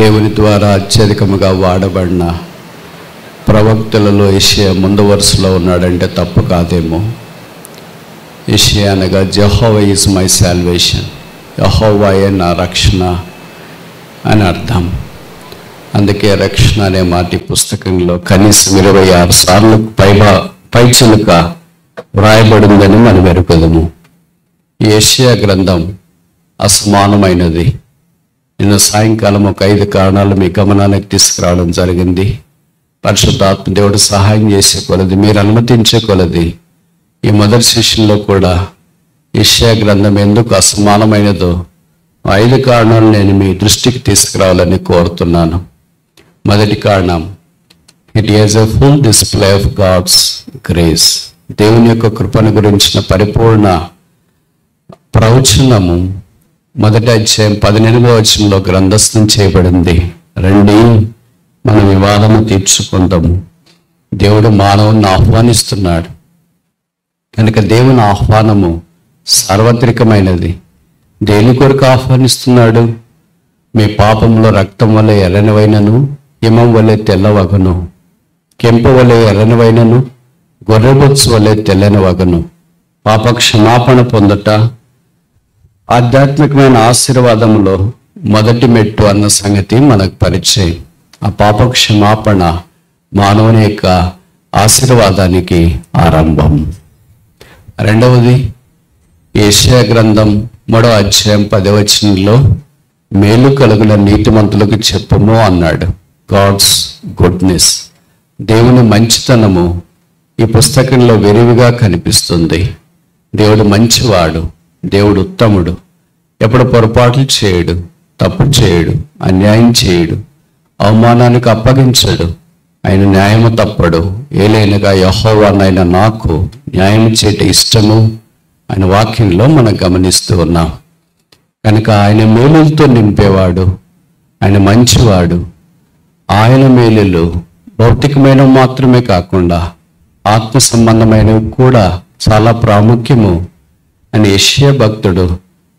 దేవుని ద్వారా అత్యధికముగా వాడబడిన ప్రవక్తలలో యెషయా ముందు వరుసలో ఉన్నాడంటే తప్పు కాదేమో. యెషయా అనగా యెహోవా ఈజ్ మై సాల్వేషన్, యెహోవాయే నా రక్షణ అని అర్థం. అందుకే రక్షణ అనే మాట ఈ పుస్తకంలో కనీసం 26 సార్లు పైచిలుక వ్రాయబడిందని మనం ఎరుకదము. ఈ యెషయా గ్రంథం అసమానమైనది. నిన్న సాయంకాలం ఒక 5 కారణాలు మీ గమనానికి తీసుకురావడం జరిగింది. పరిశుద్ధాత్మ దేవుడు సహాయం చేసే కొలది, మీరు అనుమతించే కొలది ఈ మొదటి సెషన్లో కూడా యెషయా గ్రంథం ఎందుకు అసమానమైనదో 5 కారణాలు నేను మీ దృష్టికి తీసుకురావాలని కోరుతున్నాను. మొదటి కారణం, it is a full display of God's grace. దేవుని యొక్క కృపను గురించిన పరిపూర్ణ ప్రవచనము మొదటి అధ్యాయం 18వ వచనంలో గ్రంథస్థం చేయబడింది. రండి మనం వివాదము తీర్చుకుందాము. దేవుడు మానవుని ఆహ్వానిస్తున్నాడు కనుక దేవుని ఆహ్వానము సార్వత్రికమైనది. దేని కొరకు ఆహ్వానిస్తున్నాడు? మీ పాపంలో రక్తం వలె ఎర్రనివైనను, హిమం వలె తెల్లవగను, కెంపు వలె ఎర్రనివైనను, గొర్రెబొచ్చు వలె తెల్లనివగను. పాప క్షమాపణ పొందట ఆధ్యాత్మికమైన ఆశీర్వాదంలో మొదటి మెట్టు అన్న సంగతి మనకు పరిచయం. ఆ పాప క్షమాపణ మానవుని యొక్క ఆశీర్వాదానికి ఆరంభం. రెండవది, యెషయా గ్రంథం 3వ అధ్యాయం 10వ వచనంలో మేలు కలుగున నీతిమంతులకు చెప్పుము అన్నాడు. గాడ్స్ గుడ్నెస్, దేవుని మంచితనము ఈ పుస్తకంలో విరివిగా కనిపిస్తుంది. దేవుడు మంచివాడు, దేవుడు ఉత్తముడు, ఎప్పుడు పొరపాట్లు చేయడు, తప్పు చేయడు, అన్యాయం చేయడు, అవమానానికి అప్పగించడు, ఆయన న్యాయము తప్పడు. ఏలైనగా యెహోవానైన నాకు న్యాయం చేయట ఇష్టము ఆయన వాక్యంలో మనం గమనిస్తూ ఉన్నాం. కనుక ఆయన మేలులతో నింపేవాడు, ఆయన మంచివాడు. ఆయన మేలులు భౌతికమైనవి మాత్రమే కాకుండా ఆత్మ సంబంధమైనవి కూడా చాలా ప్రాముఖ్యము అని యెషయా భక్తుడు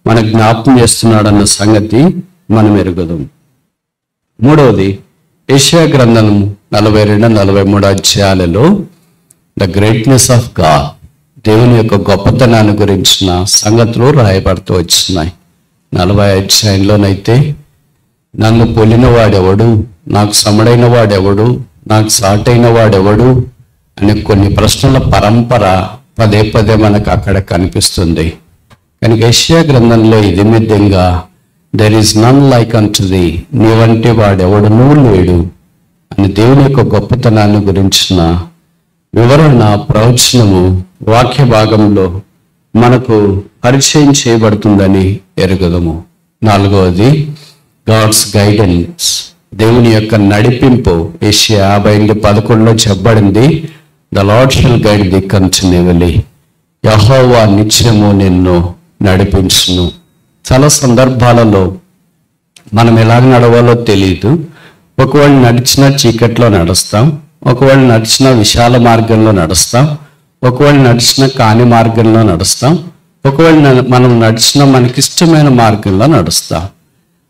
మన జ్ఞాపకం చేస్తున్నాడన్న సంగతి మనం ఎరుగుదాం. మూడవది, యెషయా గ్రంథం 42-43 అధ్యాయాలలో ద గ్రేట్నెస్ ఆఫ్ గాడ్, దేవుని యొక్క గొప్పతనాన్ని గురించిన సంగతులు రాయబడుతూ వచ్చినాయి. 40వ అధ్యాయంలోనైతే నన్ను పొలిన వాడెవడు, నాకు సమడైన వాడెవడు, నాకు సాటైన వాడెవడు అనే కొన్ని ప్రశ్నల పరంపర పదే పదే మనకు అక్కడ కనిపిస్తుంది. కనుక యెషయా గ్రంథంలో ఇది మిద్యంగా there is none like unto the, నీవంటే వాడెవడునూ లేడు అని దేవుని యొక్క గొప్పతనాన్ని గురించిన వివరణ ప్రవచనము వాక్య భాగంలో మనకు పరిచయం చేయబడుతుందని ఎరుగదము. నాలుగవది, గాడ్స్ గైడెన్స్, దేవుని యొక్క నడిపింపు. యెషయా 50:11 చెప్పబడింది, the lord shall guide thee continually, యెహోవా నిత్యము నిన్ను నడిపించును. చాలా సందర్భాలలో మనం ఎలాగ నడవాలో తెలియదు. ఒకవేళ నడిచిన చీకట్లో నడుస్తాం, ఒకవేళ నడిచిన విశాల మార్గంలో నడుస్తాం, ఒకవేళ నడిచిన కాని మార్గంలో నడుస్తాం, ఒకవేళ మనం నడిచిన మనకిష్టమైన మార్గంలో నడుస్తాం.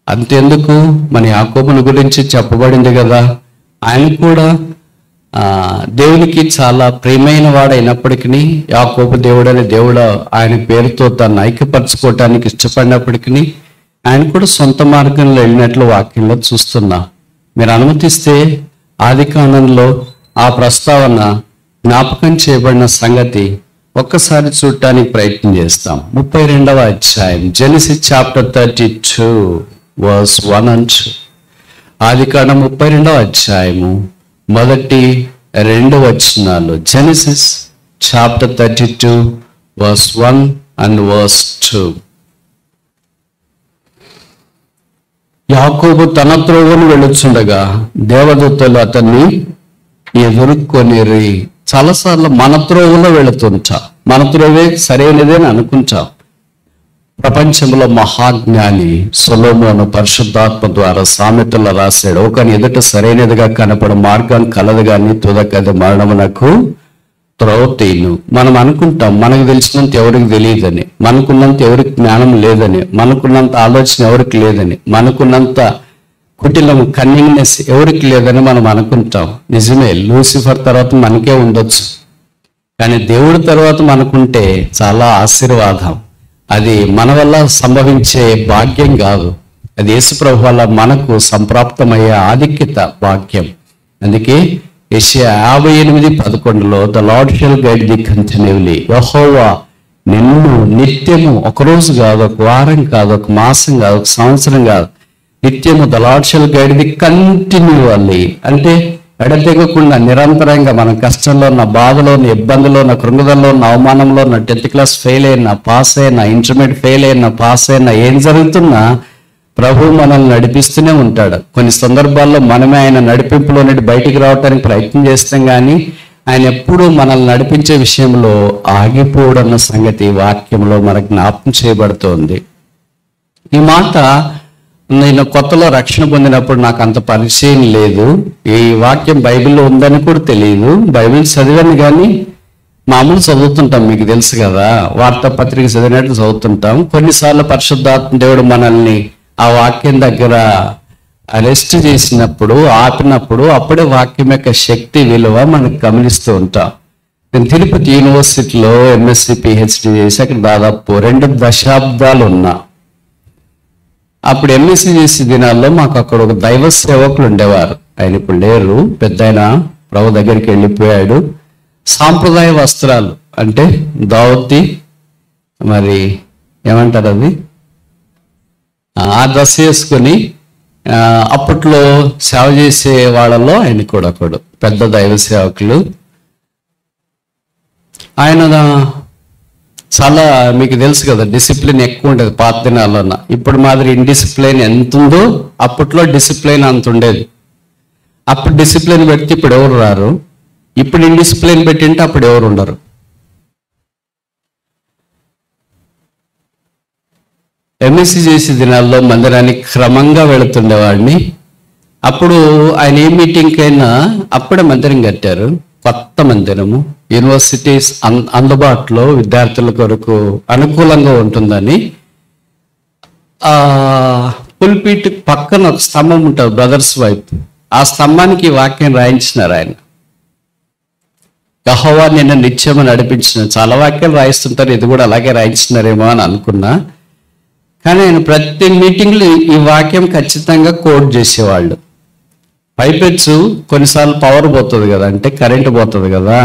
అంతెందుకు, మన యాకోబుని గురించి చెప్పబడింది కదా, ఆయన కూడా దేవునికి చాలా ప్రియమైన వాడు అయినప్పటికీ, యాకోబు దేవుడు అనే దేవుడు ఆయన పేరుతో తను ఐక్యపరచుకోవటానికి ఇష్టపడినప్పటికీ ఆయన కూడా సొంత మార్గంలో వెళ్ళినట్లు వాక్యంలో చూస్తున్నాం. మీరు అనుమతిస్తే ఆదికాండంలో ఆ ప్రస్తావన జ్ఞాపకం చేయబడిన సంగతి ఒక్కసారి చూడటానికి ప్రయత్నం చేస్తాం. 32వ అధ్యాయం, జెనసిస్ చాప్టర్ 32 verse 1 and 2. ఆదికాండం 32వ అధ్యాయము 1-2 వచనాలు. Genesis chapter 32 verse 1 and verse 2. యాకోబు తన త్రోవను వెళ్ళుచుండగా దేవదూతలు అతన్ని ఎదుర్కొనిరి. చాలాసార్లు మన త్రోవలో వెళుతుంటా, మన త్రోవే సరైనదే అని అనుకుంటాం. ప్రపంచంలో మహాజ్ఞాని సొలొమోను పరిశుద్ధాత్మ ద్వారా సామెతల్లో రాశాడు, ఒకని ఎదుట సరైనదిగా కనపడ మార్గం కలదు కానీ తుదకది మరణమునకు త్రోవ తీను. మనం అనుకుంటాం మనకు తెలిసినంత ఎవరికి తెలియదని, మనకున్నంత ఎవరికి జ్ఞానం లేదని, మనకున్నంత ఆలోచన ఎవరికి లేదని, మనకున్నంత కుటిలం కన్నింగ్నెస్ ఎవరికి లేదని మనం అనుకుంటాం. నిజమే, లూసిఫర్ తర్వాత మనకే ఉండొచ్చు, కానీ దేవుడి తర్వాత మనకుంటే చాలా ఆశీర్వాదం. అది మన వల్ల సంభవించే భాగ్యం కాదు, అది యేసుప్రభు వల్ల మనకు సంప్రాప్తమయ్యే ఆధిక్యత భాగ్యం. అందుకే యెషయా 58:11 the lord shall guide thee continually. యెహోవా నిన్ను నిత్యము, ఒకరోజు కాదు, ఒక వారం కాదు, ఒక మాసం కాదు, ఒక సంవత్సరం కాదు, నిత్యము the lord shall guide thee continually. అంటే ఎడతెగకుండా నిరంతరంగా మనం కష్టంలో ఉన్న, బాధలో ఉన్న, ఇబ్బందిలో ఉన్న, కృంగదల్లో ఉన్న, అవమానంలో ఉన్న, 10th క్లాస్ ఫెయిల్ అయినా, పాస్ అయినా, ఇంటర్మీడియట్ ఫెయిల్ అయినా, పాస్ అయినా, ఏం జరుగుతున్నా ప్రభు మనల్ని నడిపిస్తూనే ఉంటాడు. కొన్ని సందర్భాల్లో మనమే ఆయన నడిపింపులో నుండి బయటికి రావడానికి ప్రయత్నం చేస్తాం, కానీ ఆయన ఎప్పుడూ మనల్ని నడిపించే విషయంలో ఆగిపోవడన్న సంగతి వాక్యంలో మనకు జ్ఞాపకం చేయబడుతోంది. ఈ మాట నేను కొత్తలో రక్షణ పొందినప్పుడు నాకు అంత పరిచయం లేదు. ఈ వాక్యం బైబిల్లో ఉందని కూడా తెలియదు. బైబిల్ చదివాను కానీ మామూలు చదువుతుంటాం, మీకు తెలుసు కదా, వార్తాపత్రిక చదివినట్టు చదువుతుంటాం. కొన్నిసార్లు పరిశుద్ధాత్మ దేవుడు మనల్ని ఆ వాక్యం దగ్గర అరెస్ట్ చేసినప్పుడు, ఆపినప్పుడు, అప్పుడే వాక్యం యొక్క శక్తి విలువ మనకు గమనిస్తూ ఉంటాం. నేను తిరుపతి యూనివర్సిటీలో ఎంఎస్సి పిహెచ్డి చేసి అక్కడ దాదాపు 2 దశాబ్దాలు ఉన్నా. అప్పుడు ఎంఎస్సి చేసే దినాల్లో మాకు అక్కడ ఒక దైవ సేవకులు ఉండేవారు. ఆయన ఇప్పుడు లేరు, పెద్ద ఆయన ప్రభు దగ్గరికి వెళ్ళిపోయాడు. సాంప్రదాయ వస్త్రాలు అంటే ధోతి, మరి ఏమంటారు అది, ఆ డ్రెస్ వేసుకొని అప్పట్లో సేవ చేసే వాళ్ళలో ఆయన కూడా ఒకడు పెద్ద దైవ సేవకులు. ఆయన చాలా, మీకు తెలుసు కదా, డిసిప్లిన్ ఎక్కువ ఉండేది పాత దినాల్లోన. ఇప్పుడు మాదిరి ఇండిసిప్లిన్ ఎంత ఉందో అప్పట్లో డిసిప్లిన్ అంత ఉండేది. అప్పుడు డిసిప్లిన్ పెడితే ఇప్పుడు ఎవరు రారు, ఇప్పుడు ఇండిసిప్లిన్ పెట్టింటే అప్పుడు ఎవరు ఉండరు. ఎంఎస్సి చేసే దినాల్లో మందిరానికి క్రమంగా వెళుతుండేవాడిని. అప్పుడు ఆయన ఏ మీటింగ్కి అయినా అప్పుడే మందిరం కట్టారు, కొత్త మందిరము. యూనివర్సిటీస్ అందుబాటులో విద్యార్థుల కొరకు అనుకూలంగా ఉంటుందని పుల్పీట్ పక్కన ఒక స్తంభం ఉంటుంది, బ్రదర్స్ వైపు. ఆ స్తంభానికి ఈ వాక్యం రాయించినారు ఆయన. యెహోవా నిన్ను నిత్యము నడిపించిన. చాలా వాక్యాలు రాయిస్తుంటారు, ఇది కూడా అలాగే రాయించినారేమో అని అనుకున్నా. కానీ ఆయన ప్రతి మీటింగ్లో ఈ వాక్యం ఖచ్చితంగా కోట్ చేసేవాళ్ళు. పైపెచ్చు కొన్నిసార్లు పవర్ పోతుంది కదా, అంటే కరెంటు పోతుంది కదా.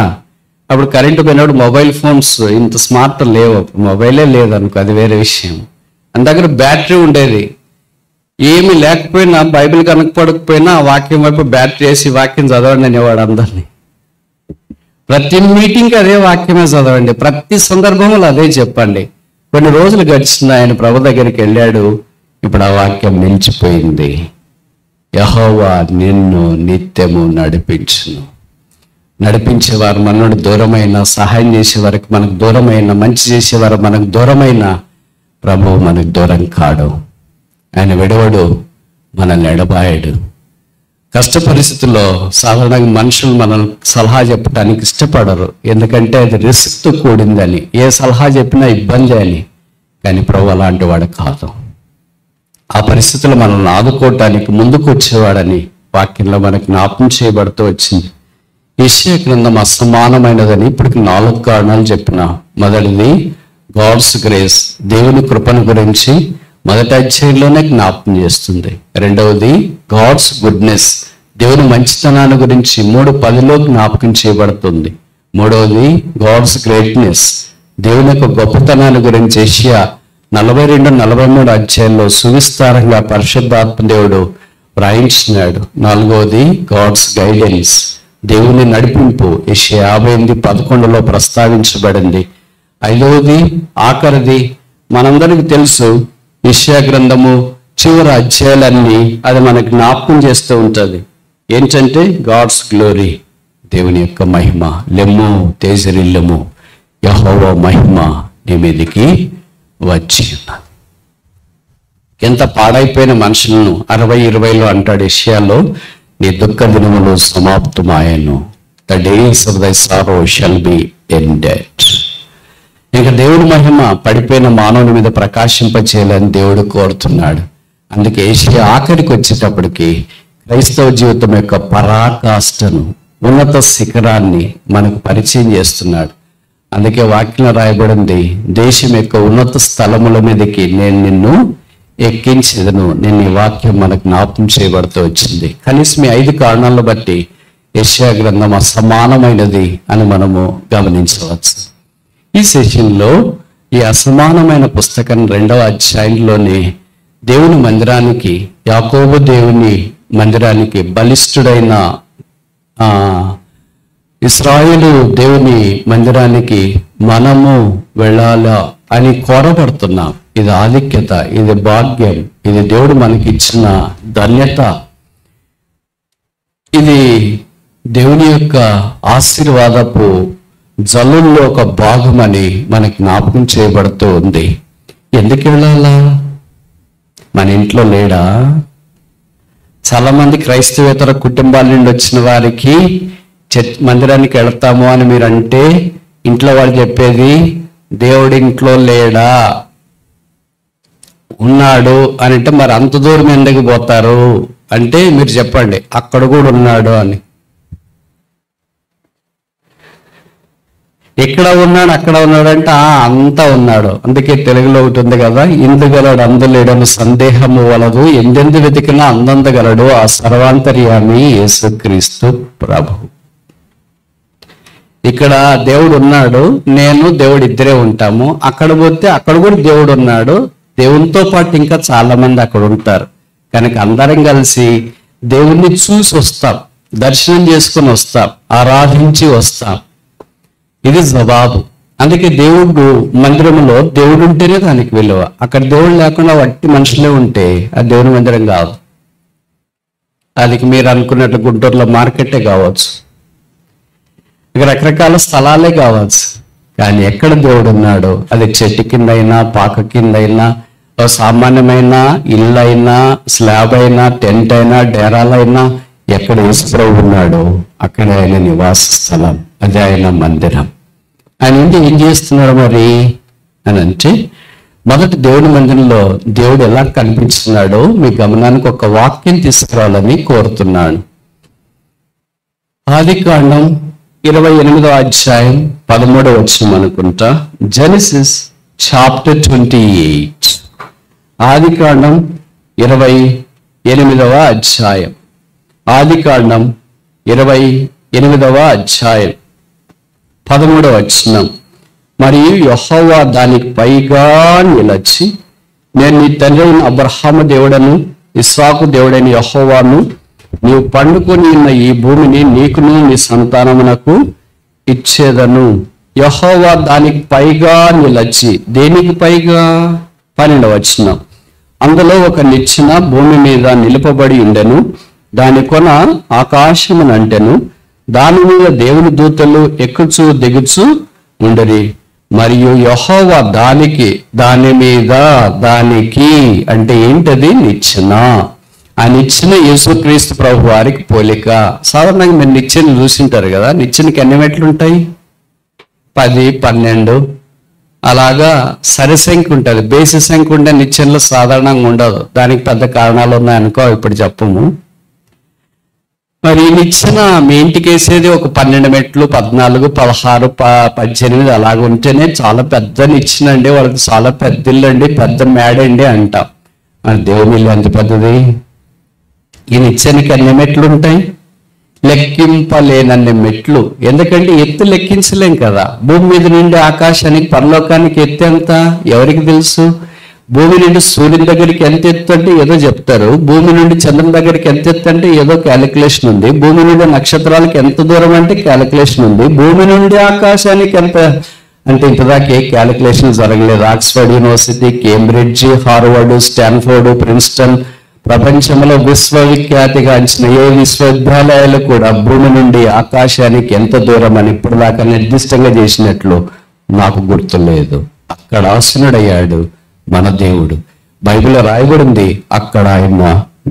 అప్పుడు కరెంటు పోయినప్పుడు మొబైల్ ఫోన్స్ ఇంత స్మార్ట్ లేవు, మొబైలే లేదనుకో, అది వేరే విషయం. మన దగ్గర బ్యాటరీ ఉండేది. ఏమి లేకపోయినా, బైబిల్ కనపడకపోయినా ఆ వాక్యం వైపు బ్యాటరీ వేసి వాక్యం చదవండి అనేవాడు అందరినీ. ప్రతి మీటింగ్కి అదే వాక్యమే చదవండి, ప్రతి సందర్భంలో అదే చెప్పండి. కొన్ని రోజులు గడిచిన ఆయన ప్రభు దగ్గరికి వెళ్ళాడు. ఇప్పుడు ఆ వాక్యం నిలిచిపోయింది. యెహోవా నిన్ను నిత్యము నడిపించును. నడిపించేవారు మన నుండి దూరమైన, సహాయం చేసేవారికి మనకు దూరమైన, మంచి చేసేవారు మనకు దూరమైన, ప్రభువు మనకు దూరం కాడు. ఆయన విడవడు, మనల్ని ఎడబాయడు. కష్ట పరిస్థితుల్లో సాధారణంగా మనుషులు మనం సలహా చెప్పడానికి ఇష్టపడరు, ఎందుకంటే అది రిస్క్తో కూడిందని. ఏ సలహా చెప్పినా ఇబ్బంది అని. కానీ ప్రభు అలాంటి వాడు కాదు. ఆ పరిస్థితులు మనల్ని ఆదుకోవటానికి ముందుకు వచ్చేవాడని వాక్యంలో మనకు జ్ఞాపకం చేయబడుతూ వచ్చింది. యెషయా గ్రంథం అసమానమైనదని ఇప్పటికి 4 కారణాలు చెప్పిన. మొదటిది గాడ్స్ గ్రేస్, దేవుని కృపను గురించి మొదటి అధ్యాయంలోనే జ్ఞాపకం చేస్తుంది. రెండవది గాడ్స్ గుడ్నెస్, దేవుని మంచితనాన్ని గురించి 3:10లో జ్ఞాపకం చేయబడుతుంది. మూడవది గాడ్స్ గ్రేట్నెస్, దేవుని యొక్క గొప్పతనాన్ని గురించి యెషయా 42-43 అధ్యాయంలో సువిస్తారంగా పరిశుద్ధాత్మ దేవుడు వ్రాయించినాడు. నాలుగవది గాడ్స్ గైడెన్స్, దేవుని నడిపింపు, యెషయా 58:11లో ప్రస్తావించబడింది. ఐదవది ఆఖరిది మనందరికి తెలుసు, యెషయా గ్రంథము చివరి అధ్యాయాలన్నీ అది మనకు జ్ఞాపకం చేస్తూ ఉంటుంది. ఏంటంటే గాడ్స్ గ్లోరీ, దేవుని యొక్క మహిమ. లెమ్ము తేజరిల్లము, యెహోవా మహిమ నీ మీదికి వచ్చి ఉన్నది. ఎంత పాడైపోయిన మనుషులను 60-20లో అంటాడు యెషయాలో, నీ దుఃఖ దినములు సమాప్తమాయను. ద డేస్ ఆఫ్ దై సారో షల్ బి ఎండెడ్. ఇంకా దేవుడి మహిమ పడిపోయిన మానవుని మీద ప్రకాశింపచేయాలని దేవుడు కోరుతున్నాడు. అందుకే ఏషియా ఆఖరికి వచ్చేటప్పటికి క్రైస్తవ జీవితం యొక్క పరాకాష్ఠను, ఉన్నత శిఖరాన్ని మనకు పరిచయం చేస్తున్నాడు. అందుకే వాక్యం రాయబడింది, దేశం యొక్క ఉన్నత స్థలముల మీదకి నేను నిన్ను ఎక్కించేదను. నేను ఈ వాక్యం మనకు జ్ఞాపకం చేయబడుతూ వచ్చింది. కనీసం ఈ 5 కారణాలను బట్టి యెషయా గ్రంథం అసమానమైనది అని మనము గమనించవచ్చు. ఈ సెషన్లో ఈ అసమానమైన పుస్తకం 2వ అధ్యాయంలోనే దేవుని మందిరానికి, యాకోబు దేవుని మందిరానికి, బలిష్ఠుడైన ఇశ్రాయేలు దేవుని మందిరానికి మనము వెళ్ళాలా అని కోరబడుతున్నాం. ఇది ఆధిక్యత, ఇది భాగ్యం, ఇది దేవుడు మనకిచ్చిన ధన్యత, ఇది దేవుని యొక్క ఆశీర్వాదపు జల్లుల్లో ఒక భాగమని మనకి జ్ఞాపకం చేయబడుతూ ఉంది. ఎందుకు వెళ్ళాలా? మన ఇంట్లో లేడా? చాలా మంది క్రైస్తవేతర కుటుంబాల నుండి వచ్చిన వారికి మందిరానికి వెళ్తాము అని మీరు అంటే ఇంట్లో వాళ్ళు చెప్పేది, దేవుడి ఇంట్లో లేడా, ఉన్నాడు అని అంటే మరి అంత దూరం ఎందుకు పోతారు అంటే మీరు చెప్పండి, అక్కడ కూడా ఉన్నాడు అని. ఇక్కడ ఉన్నాడు, అక్కడ ఉన్నాడు అంటే అంతా ఉన్నాడు. అందుకే తెలుగులో ఒకటి ఉంది కదా, ఇందుగలడు అందులేడను సందేహము వలదు, ఎందెందు వెతికినా అందందగలడు ఆ సర్వాంతర్యామి యేసుక్రీస్తు ప్రభు. ఇక్కడ దేవుడు ఉన్నాడు, నేను దేవుడు ఇద్దరే ఉంటాము. అక్కడ పోతే అక్కడ కూడా దేవుడు ఉన్నాడు, దేవునితో పాటు ఇంకా చాలా మంది అక్కడ ఉంటారు. కనుక అందరం కలిసి దేవుణ్ణి చూసి వస్తాం, దర్శనం చేసుకుని వస్తాం, ఆరాధించి వస్తాం. ఇది జవాబు. అందుకే దేవుడు మందిరంలో దేవుడు ఉంటేనే దానికి విలువ. అక్కడ దేవుడు లేకుండా వట్టి మనుషులే ఉంటే అది దేవుని మందిరం కాదు. అది మీరు అనుకున్నట్టు గుంటూరులో మార్కెటే కావచ్చు, ఇక రకరకాల స్థలాలే కావచ్చు. కానీ ఎక్కడ దేవుడు ఉన్నాడో, అది చెట్టు కింద అయినా, పాక కింద అయినా, సామాన్యమైన ఇల్లు అయినా, స్లాబ్ అయినా, టెంట్ అయినా, డేరాలైనా, ఎక్కడ యేసుప్రభువు ఉన్నాడో అక్కడ ఆయన నివాస స్థలం, అది ఆయన మందిరం. ఆయన ఏంటి ఏం చేస్తున్నాడు మరి అని అంటే, మొదటి దేవుని మందిరంలో దేవుడు ఎలా కనిపించున్నాడో మీ గమనానికి ఒక వాక్యం తీసుకురావాలని కోరుతున్నాను. ఆదికాండం 28వ అధ్యాయం 13వ వచనం అనుకుంటా. Genesis chapter 28. ఆదికాండం 28వ అధ్యాయం. ఆదికాండం 28వ అధ్యాయం 13వ వచనం. మరియు యెహోవా దానికి పైగా నిలచి, నేను నీ తండ్రి అయిన అబ్రహాము దేవుడను, ఇస్సాకు దేవుడైన యెహోవాను, నీవు పండుకొని ఉన్న ఈ భూమిని నీకును నీ సంతానమునకు ఇచ్చేదను. యెహోవా దానికి పైగా నిలచి, దేనికి పైగా? 12వ వచనం. అందులో ఒక నిచ్చెన భూమి మీద నిలుపబడి ఉండెను, దాని కొన ఆకాశమునంటెను, దాని మీద దేవుని దూతలు ఎక్కుచూ దిగుచూ ఉండరి. మరియు యెహోవా దానికి, దాని మీద, దానికి అంటే ఏంటది? నిచ్చెన. ఆ నిచ్చెన యేసుక్రీస్తు ప్రభు వారికి పోలిక. సాధారణంగా మీరు నిచ్చెన చూసింటారు కదా, నిచ్చెనకి ఎన్ని మెట్లు ఉంటాయి? 10, 12 అలాగా సరిసంఖ్య ఉంటుంది. బేసి సంఖ్య ఉండే నిచ్చెనలో సాధారణంగా ఉండదు. దానికి పెద్ద కారణాలు ఉన్నాయనుకో, ఇప్పుడు చెప్పము. మరి ఈ నిచ్చెన మీ ఇంటికి వేసేది ఒక 12 మెట్లు, 14, 16, 18 అలాగ ఉంటేనే చాలా పెద్ద నిచ్చెన అండి, వాళ్ళకి చాలా పెద్ద ఇల్లు అండి, పెద్ద మేడండి అంటాం. మరి దేవుని ఇల్లు ఎంత పెద్దది? ఈ నిచ్చెనకి ఎన్ని మెట్లు ఉంటాయి? లెక్కింపలేనన్ని మెట్లు. ఎందుకంటే ఎత్తు లెక్కించలేం కదా. భూమి మీద నుండి ఆకాశానికి, పరలోకానికి ఎత్తు ఎంత ఎవరికి తెలుసు? భూమి నుండి సూర్యుని దగ్గరికి ఎంత ఎత్తు అంటే ఏదో చెప్తారు, భూమి నుండి చంద్రుని దగ్గరికి ఎంత ఎత్తు అంటే ఏదో క్యాలిక్యులేషన్ ఉంది, భూమి నుండి నక్షత్రాలకు ఎంత దూరం అంటే క్యాలిక్యులేషన్ ఉంది, భూమి నుండి ఆకాశానికి ఎంత అంటే ఇంతదాకా ఏ క్యాలిక్యులేషన్ జరగలేదు. Oxford university, Cambridge, Harvard, Stanford, Princeton, ప్రపంచంలో విశ్వవిఖ్యాతిగాంచిన ఏ విశ్వవిద్యాలయాలు కూడా భూమి నుండి ఆకాశానికి ఎంత దూరం అని ఇప్పుడు దాకా నిర్దిష్టంగా చేసినట్లు నాకు గుర్తులేదు. అక్కడ ఆసీనుడయ్యాడు మన దేవుడు. బైబిల్లో రాయబడింది, అక్కడ ఆయన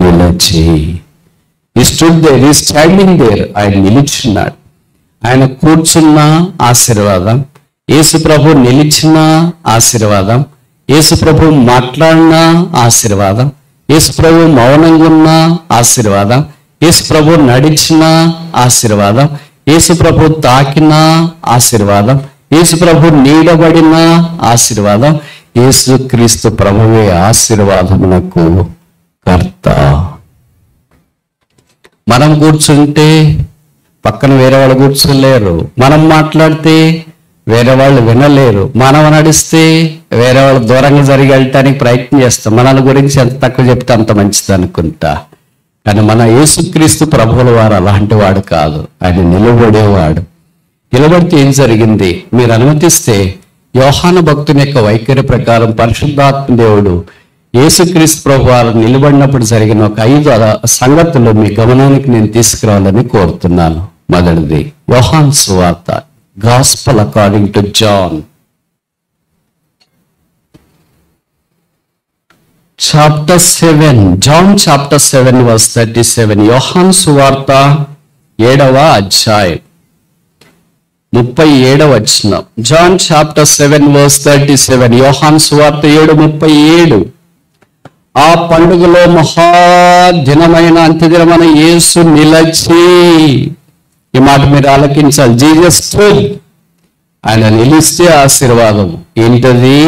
నిలిచి. ఈ స్టూడ్ దేర్, ఈ స్టాండింగ్ దేర్, ఆయన నిలిచున్నాడు. ఆయన కూర్చున్న ఆశీర్వాదం, యేసు ప్రభు నిలిచిన ఆశీర్వాదం, యేసు ప్రభు మాట్లాడిన ఆశీర్వాదం, యేసు ప్రభు మౌనంగా ఉన్న ఆశీర్వాదం, యేసు ప్రభు నడిచిన ఆశీర్వాదం, యేసు ప్రభు తాకిన ఆశీర్వాదం, యేసు ప్రభు నీడబడిన ఆశీర్వాదం, యేసు క్రీస్తు ప్రభువే ఆశీర్వాదమునకు కర్త. మనం కూర్చుంటే పక్కన వేరే వాళ్ళు కూర్చోలేరు, మనం మాట్లాడితే వేరే వాళ్ళు వినలేరు, మనం నడిస్తే వేరే వాళ్ళు దూరంగా జరిగి వెళ్ళటానికి ప్రయత్నం చేస్తాం. మన గురించి ఎంత తక్కువ చెప్తే అంత మంచిది అనుకుంటా. కానీ మన యేసుక్రీస్తు ప్రభువుల వారు అలాంటి వాడు కాదు, ఆయన నిలబడేవాడు. నిలబడితే ఏం జరిగింది మీరు అనుమతిస్తే, యోహాను భక్తుని యొక్క వైఖరి ప్రకారం పరిశుద్ధాత్మ దేవుడు యేసుక్రీస్తు ప్రభు వారు నిలబడినప్పుడు జరిగిన ఒక 5 సంగతులు మీ గమనానికి నేను తీసుకురావాలని కోరుతున్నాను. మొదటిది, యోహాను సువార్త, gospel according to John chapter 7, John chapter 7 verse 37. యోహాను సువార్త 7వ అధ్యాయం 37వ వచనం. John chapter 7 verse 37. యోహాను సువార్త 7:37. ఆ పండుగలో మహాదినమైన అంత్యదినమైన యేసు నిలచి, ఈ మాట మీరు ఆలకించాలి, జీసస్ స్టూడ్, ఆయన నిలిస్తే ఆశీర్వాదం ఏంటది?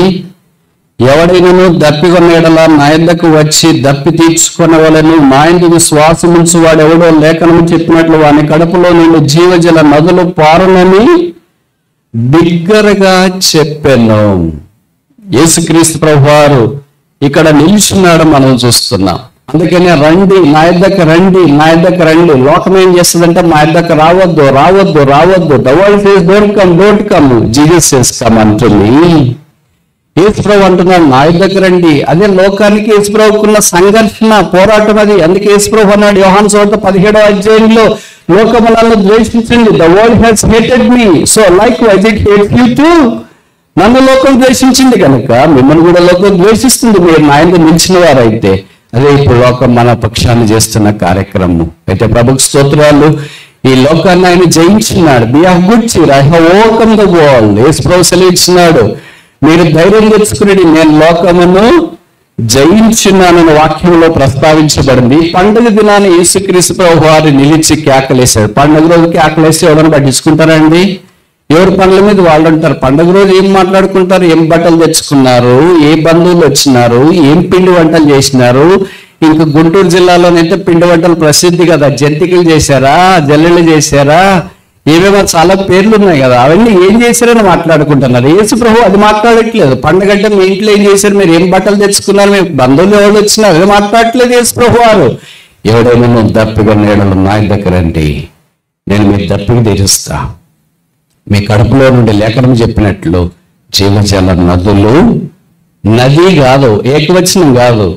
ఎవడైనను దప్పికొన్న ఎడల నా యొద్దకు వచ్చి దప్పి తీర్చుకొనవలెను, నా యందు విశ్వాసం ఉంచు వాడు ఎవడో లేఖనము చెప్పినట్లు వాని కడుపులో నుండి జీవజల నదులు పారునని బిగ్గరగా చెప్పాను. యేసుక్రీస్తు ప్రభువారు ఇక్కడ నిలిచున్నాడు మనం చూస్తున్నాం. అందుకనే రండి నా యొద్దకు రండి, నా యొద్దకు రండి. లోకం ఏం చేస్తుందంటే మా యొద్దకు రావద్దు రావద్దు రావద్దు. The world says don't come don't come, Jesus says come అంటుంది. యేసుప్రభు అంటున్నాడు నా యొద్దకు రండి. అదే లోకానికి యేసుప్రభుకున్న సంఘర్షణ, పోరాటం అది. అందుకే యేసుప్రభు అన్నాడు యోహాను సువార్త 17వ అధ్యాయంలో, లోకము నన్ను ద్వేషించింది, the world has hated me, so likewise it hates you too. నన్ను లోకం ద్వేషించింది కనుక మిమ్మల్ని కూడా లోకం ద్వేషిస్తుంది, మీరు నా యందు నిలిచిన వారైతే. అదే ఇప్పుడు లోకం మన పక్షాన్ని చేస్తున్న కార్యక్రమం. అయితే ప్రభుకు స్తోత్రాలు. ఈ లోకాన్ని ఆయన జయించున్నాడు. Be of good cheer, I have overcome the world. యేసుప్రభు సెలవిస్తున్నాడు, మీరు ధైర్యం తెచ్చుకుని నేను లోకమును జయించున్నానని వాక్యంలో ప్రస్తావించబడింది. పండుగ దినాన్ని యేసుక్రీస్తు ప్రభు వారు నిలిచి కేకలేశాడు. పండుగ రోజు కేకలేసి ఎవరైనా పట్టించుకుంటారండి? ఎవరి పనుల మీద వాళ్ళు ఉంటారు. పండుగ రోజు ఏం మాట్లాడుకుంటారు? ఏం బట్టలు తెచ్చుకున్నారు, ఏ బంధువులు వచ్చినారు, ఏం పిండి వంటలు చేసినారు. ఇంకా గుంటూరు జిల్లాలోనైతే పిండి వంటలు ప్రసిద్ధి కదా. జంతికలు చేశారా, జల్లెళ్ళు చేశారా, ఏమేమో చాలా పేర్లు ఉన్నాయి కదా. అవన్నీ ఏం చేశారని మాట్లాడుకుంటున్నారు. యేసు ప్రభు అది మాట్లాడట్లేదు. పండుగ అంటే మీ ఇంట్లో ఏం చేశారు, మీరు ఏం బట్టలు తెచ్చుకున్నారు, మీ బంధువులు ఎవరు వచ్చినారు, అది మాట్లాడట్లేదు యేసు ప్రభు వారు. ఎవడైనా నువ్వు దప్పిగా నీడలు నా దగ్గర రండి, నేను మీ దప్పికి తీరుస్తా. మీ కడుపులో నుండి లేఖనం చెప్పినట్లు జీవజల నదులు, నది కాదు, ఏకవచనం కాదు,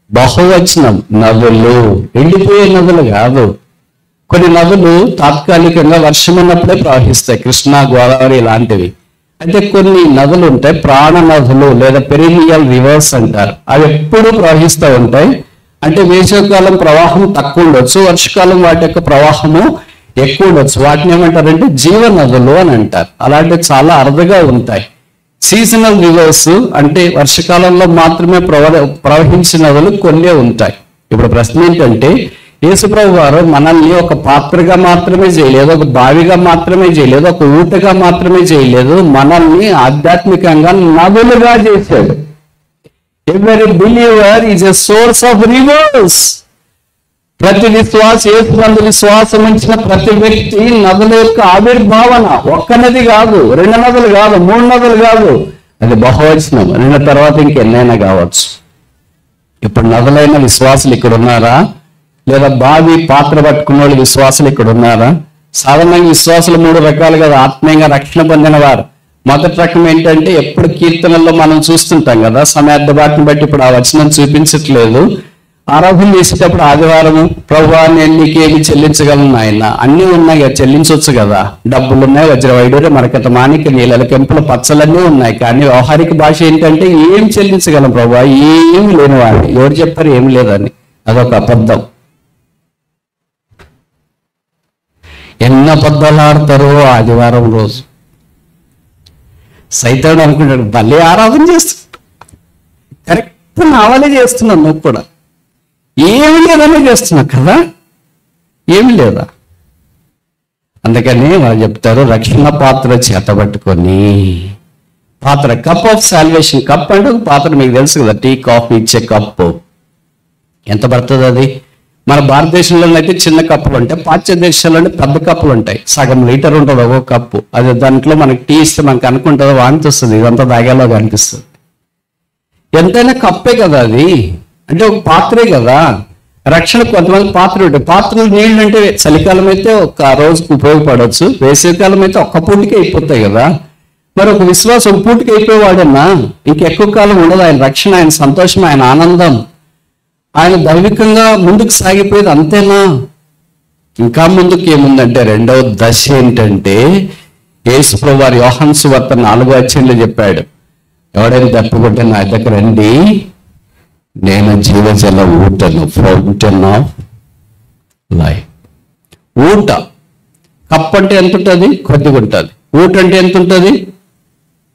బహువచనం, నదులు, ఎండిపోయే నదులు కాదు. కొన్ని నదులు తాత్కాలికంగా వర్షం ఉన్నప్పుడే ప్రవహిస్తాయి, కృష్ణా, గోదావరి ఇలాంటివి. అయితే కొన్ని నదులు ఉంటాయి, ప్రాణ నదులు లేదా పెరినియల్ రివర్స్ అంటారు. అవి ఎప్పుడూ ప్రవహిస్తూ ఉంటాయి. అంటే వేసవికాలం ప్రవాహం తక్కువ ఉండొచ్చు, వర్షకాలం వాటి యొక్క ప్రవాహము ఎక్కువ ఉండొచ్చు. వాటిని ఏమంటారంటే జీవ నదులు అని అంటారు. అలాంటివి చాలా అరుదుగా ఉంటాయి. సీజనల్ రివర్స్ అంటే వర్షకాలంలో మాత్రమే ప్రవహించిన నదులు కొన్ని ఉంటాయి. ఇప్పుడు ప్రశ్న ఏంటంటే, యేసుప్రభు వారు మనల్ని ఒక పాత్రగా మాత్రమే చేయలేదు, ఒక బావిగా మాత్రమే చేయలేదు, ఒక ఊటగా మాత్రమే చేయలేదు, మనల్ని ఆధ్యాత్మికంగా నదులుగా చేశాడు. Every believer is a source of reverse. ప్రతి విశ్వాస, యేసునందు విశ్వాసం ఉంచిన ప్రతి వ్యక్తి నదుల యొక్క ఆవిర్భావన. ఒక్క నది కాదు, 2 నదులు కాదు, 3 నదులు కాదు, అది బహువచనం. 2 తర్వాత ఇంకెన్నైనా కావచ్చు. ఇప్పుడు నదులైన విశ్వాసులు ఇక్కడ ఉన్నారా? లేదా బావి పాత్ర పట్టుకున్న వాళ్ళు విశ్వాసులు ఇక్కడ ఉన్నారా? సాధారణంగా విశ్వాసులు 3 రకాలు కదా. ఆత్మీయంగా రక్షణ పొందిన వారు. మొదటి రకం ఏంటంటే, ఎప్పుడు కీర్తనల్లో మనం చూస్తుంటాం కదా, సమయార్థబాటుని బట్టి ఇప్పుడు ఆ వచనం చూపించట్లేదు. ఆరాధన చేసేటప్పుడు ఆదివారము, ప్రభువా నేను నీకేమి చెల్లించగలను ఆయన, అన్నీ ఉన్నాయి కదా, చెల్లించవచ్చు కదా. డబ్బులు ఉన్నాయి, వజ్ర వైడూర్య మరకత మాణిక నీళ్ళ కెంపుల పచ్చలన్నీ ఉన్నాయి. కానీ వ్యవహారిక భాష ఏంటంటే, ఏం చెల్లించగలం ప్రభువా, ఏమి లేని వాడిని. ఎవరు చెప్పారు ఏమి లేదని? అదొక అబద్ధం. ఎన్ని అబద్ధాలు ఆడతారో ఆదివారం రోజు. సైతాడు అనుకుంటాడు, భలే ఆరాధన చేస్తున్నాడు, కరెక్ట్ నావలే చేస్తున్నాను, నువ్వు కూడా ఏమి లేదనే చేస్తున్నావు కదా, ఏమి లేదా. అందుకని వాళ్ళు చెప్తారు, రక్షణ పాత్ర చేతబట్టుకొని, పాత్ర కప్ ఆఫ్ సాల్వేషన్. కప్ అంటే ఒక పాత్ర మీకు తెలుసు కదా, టీ కాఫీ ఇచ్చే కప్పు. ఎంత పడుతుంది అది? మన భారతదేశంలో అయితే చిన్న కప్పులు ఉంటాయి, పాశ్చాత్య దేశాల్లో పెద్ద కప్పులు ఉంటాయి, సగం లీటర్ ఉంటుంది ఒక్కొక్క కప్పు. అది దాంట్లో మనకి టీ ఇస్తే మనకు అనుకుంటుందో వాంతి వస్తుంది, ఇదంతా తాగేలాగా అనిపిస్తుంది. ఎంతైనా కప్పే కదా అది, అంటే ఒక పాత్రే కదా. రక్షణ కొంతమంది పాత్రలు ఉంటాయి. పాత్రలు నీళ్ళు అంటే చలికాలం అయితే ఒక రోజుకు ఉపయోగపడవచ్చు, వేసవికాలం అయితే ఒక్క పూటకే అయిపోతాయి కదా. మరి ఒక విశ్వాసం పూటకి అయిపోయేవాడన్నా ఇంకెక్కువ కాలం ఉండదు. ఆయన రక్షణ, ఆయన సంతోషం, ఆయన ఆనందం, ఆయన దైవికంగా ముందుకు సాగిపోయేది అంతేనా? ఇంకా ముందుకు ఏముందంటే రెండవ దశ ఏంటంటే, యేసుప్రభువు వారు యోహాను సువార్త 4వ అధ్యాయంలో చెప్పాడు, ఎవడైనా తప్పుకుంటే నా దగ్గర రండి, నేను జీవజల ఊటను, ఫౌంటైన్ ఆఫ్ లైఫ్. ఊట కప్ అంటే ఎంత ఉంటుంది? కొద్దిగా ఉంటుంది. ఊట అంటే ఎంత ఉంటుంది?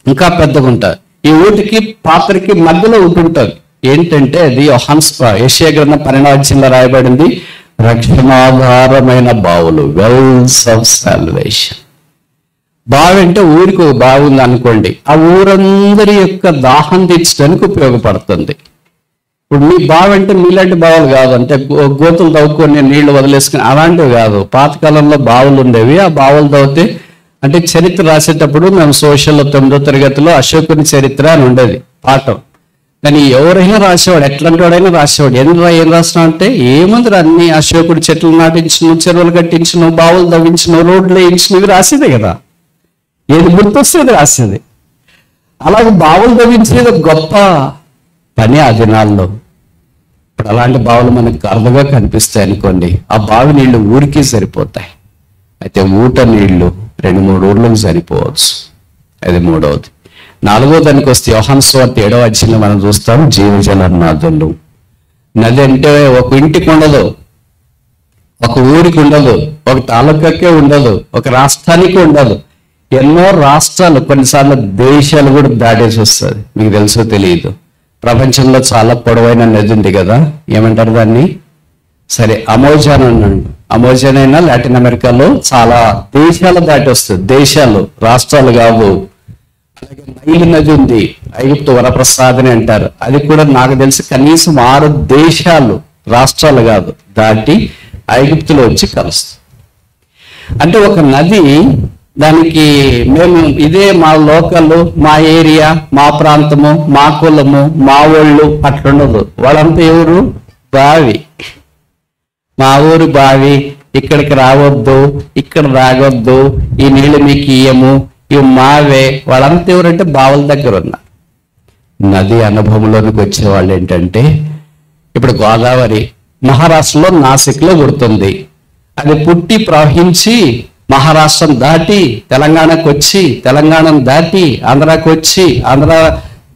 ఇంకా పెద్దగా ఉంటుంది. ఈ ఊటికి పాత్రకి మధ్యలో ఊట ఉంటుంది. ఏంటంటే అది యెషయా గ్రంథం 12వ అధ్యాయంలో రాయబడింది, రక్షణాధారమైన బావులు, వెల్స్ ఆఫ్ సాల్వేషన్. బావి అంటే ఊరికి ఒక బావి ఉంది అనుకోండి, ఆ ఊరందరి యొక్క దాహం తీర్చడానికి ఉపయోగపడుతుంది. ఇప్పుడు మీ బావి అంటే మీలాంటి బావులు కాదు, అంటే గోతులు తవ్వుకొని నీళ్లు వదిలేసుకుని అలాంటివి కాదు. పాతకాలంలో బావులు ఉండేవి. ఆ బావులు తవ్వితే, అంటే చరిత్ర రాసేటప్పుడు మేము సోషల్ 9వ తరగతిలో అశోకుని చరిత్ర అని ఉండేది పాఠం. కానీ ఎవరైనా రాసేవాడు, ఎట్లాంటి వాడైనా రాసేవాడు. ఏం రాసినా అంటే ఏముంది, అన్ని అశోకుడి చెట్లు నాటించను, చెరువులు కట్టించను, బావులు తవ్వించను, రోడ్లు వేయించినవి రాసేదే కదా. ఏది గుర్తొస్తుంది రాసేది. అలాగే బావులు తవ్వించేది గొప్ప పని ఆ దినాల్లో. ఇప్పుడు అలాంటి బావులు మనకు అరుదుగా కనిపిస్తాయి అనుకోండి, ఆ బావి నీళ్లు ఊరికి సరిపోతాయి. అయితే ఊట నీళ్లు 2-3 ఊర్లకు సరిపోవచ్చు. అది మూడవది. 4వ దానికి వస్తే యోహాను సువార్త 7వ అధ్యాయంలో మనం చూస్తాం, జీవజల నదులు. నది అంటే ఒక ఇంటికి ఉండదు, ఒక ఊరికి ఉండదు, ఒక తాలూకాకే ఉండదు, ఒక రాష్ట్రానికి ఉండదు. ఎన్నో రాష్ట్రాలు, కొన్నిసార్లు దేశాలు కూడా దాటేసి వస్తుంది. మీకు తెలుసో తెలియదు, ప్రపంచంలో చాలా పొడవైన నది ఉంది కదా, ఏమంటారు దాన్ని? సరే, అమెజాన్ అన్నాడు. అమెజాన్ అయినా లాటిన్ అమెరికాలో చాలా దేశాలు దాటి వస్తుంది. దేశాలు, రాష్ట్రాలు కావు. అలాగే నైలు నది ఉంది, ఐగుప్తు వరప్రసాదని అంటారు. అది కూడా నాకు తెలిసి కనీసం 6 దేశాలు, రాష్ట్రాలు కాదు, దాటి ఐగుప్తులో వచ్చి కలుస్తుంది. అంటే ఒక నది, దానికి మేము ఇదే మా లోకల్, మా ఏరియా, మా ప్రాంతము, మా కులము, మా ఊళ్ళు అట్లుండదు. వాళ్ళంతా ఎవరు? బావి. మా ఊరు బావి, ఇక్కడికి రావద్దు, ఇక్కడ రాగొద్దు, ఈ నీళ్ళు మీకు ఇయ్యము, ఇవి మావే. వాళ్ళంతా ఎవరంటే బావుల దగ్గర ఉన్నారు. నది అనుభవంలోనికి వచ్చేవాళ్ళు ఏంటంటే, ఇప్పుడు గోదావరి మహారాష్ట్రలో నాసిక్లో పుడుతుంది. అది పుట్టి ప్రవహించి మహారాష్ట్రం దాటి తెలంగాణకు వచ్చి, తెలంగాణను దాటి ఆంధ్రాకి వచ్చి, ఆంధ్ర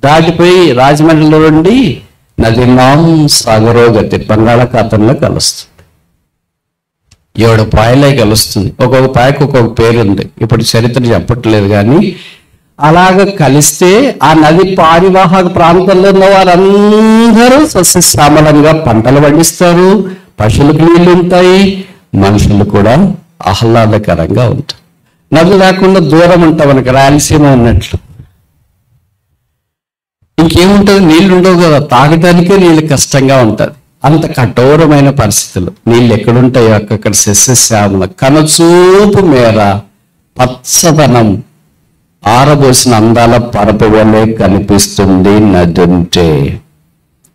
దాటిపోయి రాజమండ్రిలో నుండి నది నాం సాగరోగతి బంగాళాఖాతంలో కలుస్తుంది. 7 పాయలే కలుస్తుంది. ఒక్కొక్క పాయకు ఒక్కొక్క పేరు ఉంది, ఇప్పుడు చరిత్ర చెప్పట్లేదు. కానీ అలాగ కలిస్తే ఆ నది పారివాహక ప్రాంతంలో ఉన్న వారందరూ సస్యశ్యామలంగా పంటలు పండిస్తారు, పశువులకు నీళ్లు ఉంటాయి, మనుషులు కూడా ఆహ్లాదకరంగా ఉంటారు. నది లేకుండా దూరం ఉంటాం, మనకి రాయలసీమ ఉన్నట్లు. ఇంకేముంటుంది? నీళ్లు ఉండవు కదా, తాగడానికే నీళ్ళు కష్టంగా ఉంటుంది. అంత కఠోరమైన పరిస్థితులు. నీళ్ళు ఎక్కడుంటాయో అక్కడ సస్యశ్యామల కనుచూపు మేర పచ్చదనం, ఆరబోసిన అందాల పరపు వలె కనిపిస్తుంది నది ఉంటే.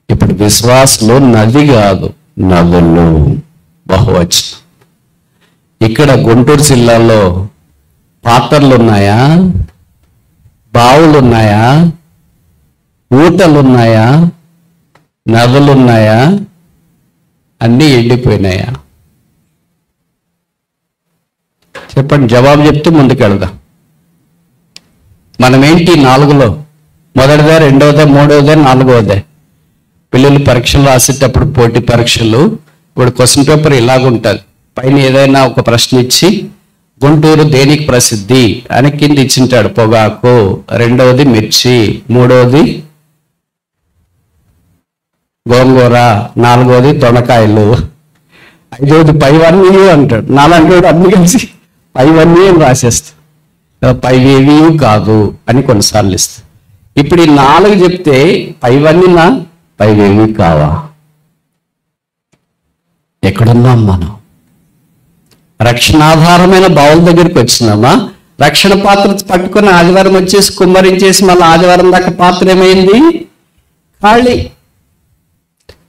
ఇప్పుడు విశ్వాసలో నది కాదు, నదులు బహువచనం. ఇక్కడ గుంటూరు జిల్లాలో పాత్రలు ఉన్నాయా? బావులు ఉన్నాయా? ఊటలున్నాయా? నదులున్నాయా? అన్నీ ఎండిపోయినాయా? చెప్పండి, జవాబు చెప్తే ముందుకెళ్దాం. మనమేంటి 4లో? మొదటిదే, రెండవదే, మూడవదే, 4వదే. పిల్లలు పరీక్షలు రాసేటప్పుడు పోటీ పరీక్షలు, ఇప్పుడు క్వశ్చన్ పేపర్ ఇలాగుంటుంది. పైన ఏదైనా ఒక ప్రశ్న ఇచ్చి, గుంటూరు దేనికి ప్రసిద్ధి అని కింద ఇచ్చింటాడు. పొగాకు, రెండవది మిర్చి, మూడవది గోంగూర, 4వది దొండకాయలు, 5వది పైవన్నీ అంటాడు. 4 అన్ని కలిసి పైవన్నీ అని రాసేస్తా. పైవేవి కాదు అని కొన్నిసార్లు ఇస్తా. ఇప్పుడు ఈ 4 చెప్తే పైవన్నీ పైవేవి కావా? ఎక్కడున్నాం మనం? రక్షణాధారమైన బావుల దగ్గరికి వచ్చినామా? రక్షణ పాత్ర పట్టుకుని ఆదివారం వచ్చేసి కుమ్మరించేసి మళ్ళీ ఆదివారం దాకా పాత్ర ఏమైంది? ఖాళీ.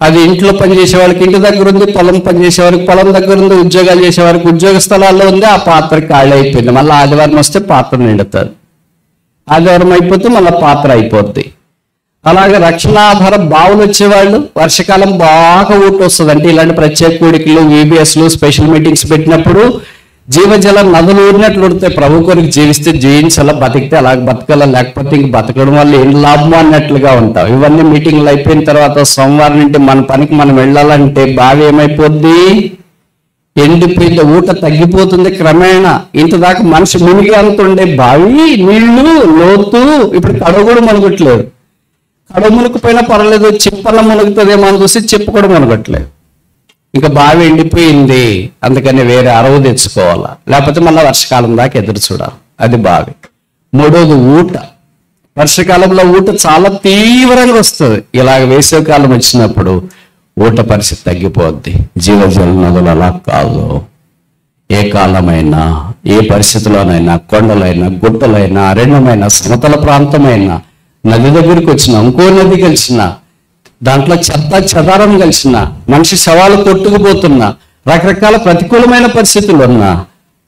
అది ఇంట్లో పనిచేసే వాళ్ళకి ఇంటి దగ్గర ఉంది, పొలం పనిచేసే వారికి పొలం దగ్గర ఉంది, ఉద్యోగాలు చేసే వారికి ఉద్యోగ స్థలాల్లో ఉంది. ఆ పాత్ర ఖాళీ అయిపోయింది. మళ్ళీ ఆదివారం వస్తే పాత్ర నిండుతుంది. ఆదివారం అయిపోతే మళ్ళీ పాత్ర అయిపోద్ది. అలాగే రక్షణాధార బావులు వచ్చేవాళ్ళు వర్షాకాలం బాగా ఊట వస్తుంది. అంటే ఇలాంటి ప్రత్యేక కూడికలు, VBSలు, స్పెషల్ మీటింగ్స్ పెట్టినప్పుడు జీవజల నదులు ఊరినట్లు ఉడతాయి. ప్రభు కొరకు జీవిస్తే జీవించాలా, బతికితే అలాగ బతకాలా, లేకపోతే ఇంక బతకడం వల్ల ఏం లాభం అన్నట్లుగా ఉంటాం. ఇవన్నీ మీటింగ్లు అయిపోయిన తర్వాత సోమవారం నుండి మన పనికి మనం వెళ్ళాలంటే బావి ఏమైపోద్ది? ఎండిపోయింది. ఊట తగ్గిపోతుంది క్రమేణా. ఇంత దాకా మనిషి మునిగి అంతుండే బావి నీళ్లు లోతు ఇప్పుడు కడవ కూడా మునగట్లేదు. కడవ మునిగిపోయినా పర్వాలేదు, చిప్పల మునుగుతుందేమో అని చూసి చిప్ప కూడా మునగట్లేదు. ఇంకా బావి ఎండిపోయింది, అందుకని వేరే అరవు తెచ్చుకోవాలా, లేకపోతే మళ్ళీ వర్షాకాలం దాకా ఎదురు చూడాలి. అది బావి. 3వది ఊట. వర్షాకాలంలో ఊట చాలా తీవ్రంగా వస్తుంది. ఇలాగ వేసవికాలం వచ్చినప్పుడు ఊట పరిస్థితి తగ్గిపోద్ది. జీవజల నదులు అలా కాదు. ఏ కాలమైనా, ఏ పరిస్థితిలోనైనా, కొండలైనా, గుట్టలైనా, అరణ్యమైన, సమతల ప్రాంతమైన, నది దగ్గరికి వచ్చిన, ఇంకో నది కలిసిన, దాంట్లో చెత్త చెదారం కలిసిన, మనిషి శవాలు కొట్టుకుపోతున్నా, రకరకాల ప్రతికూలమైన పరిస్థితులు ఉన్నా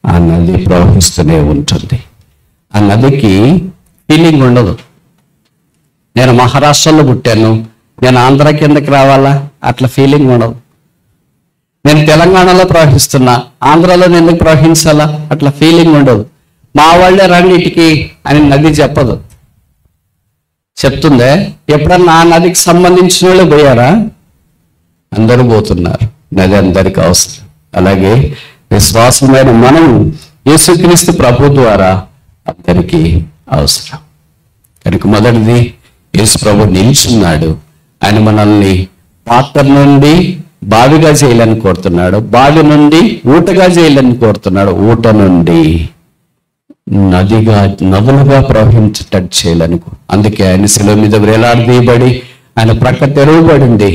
ఆ నది ప్రవహిస్తూనే ఉంటుంది. ఆ నదికి ఫీలింగ్ ఉండదు. నేను మహారాష్ట్రలో పుట్టాను, నేను ఆంధ్ర కిందకి రావాలా, అట్లా ఫీలింగ్ ఉండదు. నేను తెలంగాణలో ప్రవహిస్తున్నా, ఆంధ్రాలో నేను ఎందుకు ప్రవహించాలా, అట్లా ఫీలింగ్ ఉండదు. మా వాళ్ళే రండిటికి అని నది చెప్పదు. చెప్తుందే? ఎప్పుడన్నా ఆ నదికి సంబంధించిన వాళ్ళు పోయారా? అందరూ పోతున్నారు. నది అందరికీ అవసరం. అలాగే విశ్వాసమైన మనం యేసుక్రీస్తు ప్రభు ద్వారా అందరికీ అవసరం. కనుక మొదటిది, యేసు ప్రభు నిల్చున్నాడు. ఆయన మనల్ని పాత్ర నుండి బావిగా చేయాలని కోరుతున్నాడు, బావి నుండి ఊటగా చేయాలని కోరుతున్నాడు, ఊట నుండి నదులుగా ప్రవహించేటట్టు చేయాలని. అందుకే ఆయన శిలువ మీద వేలాడదీయబడి ఆయన ప్రక్క తెరవబడింది,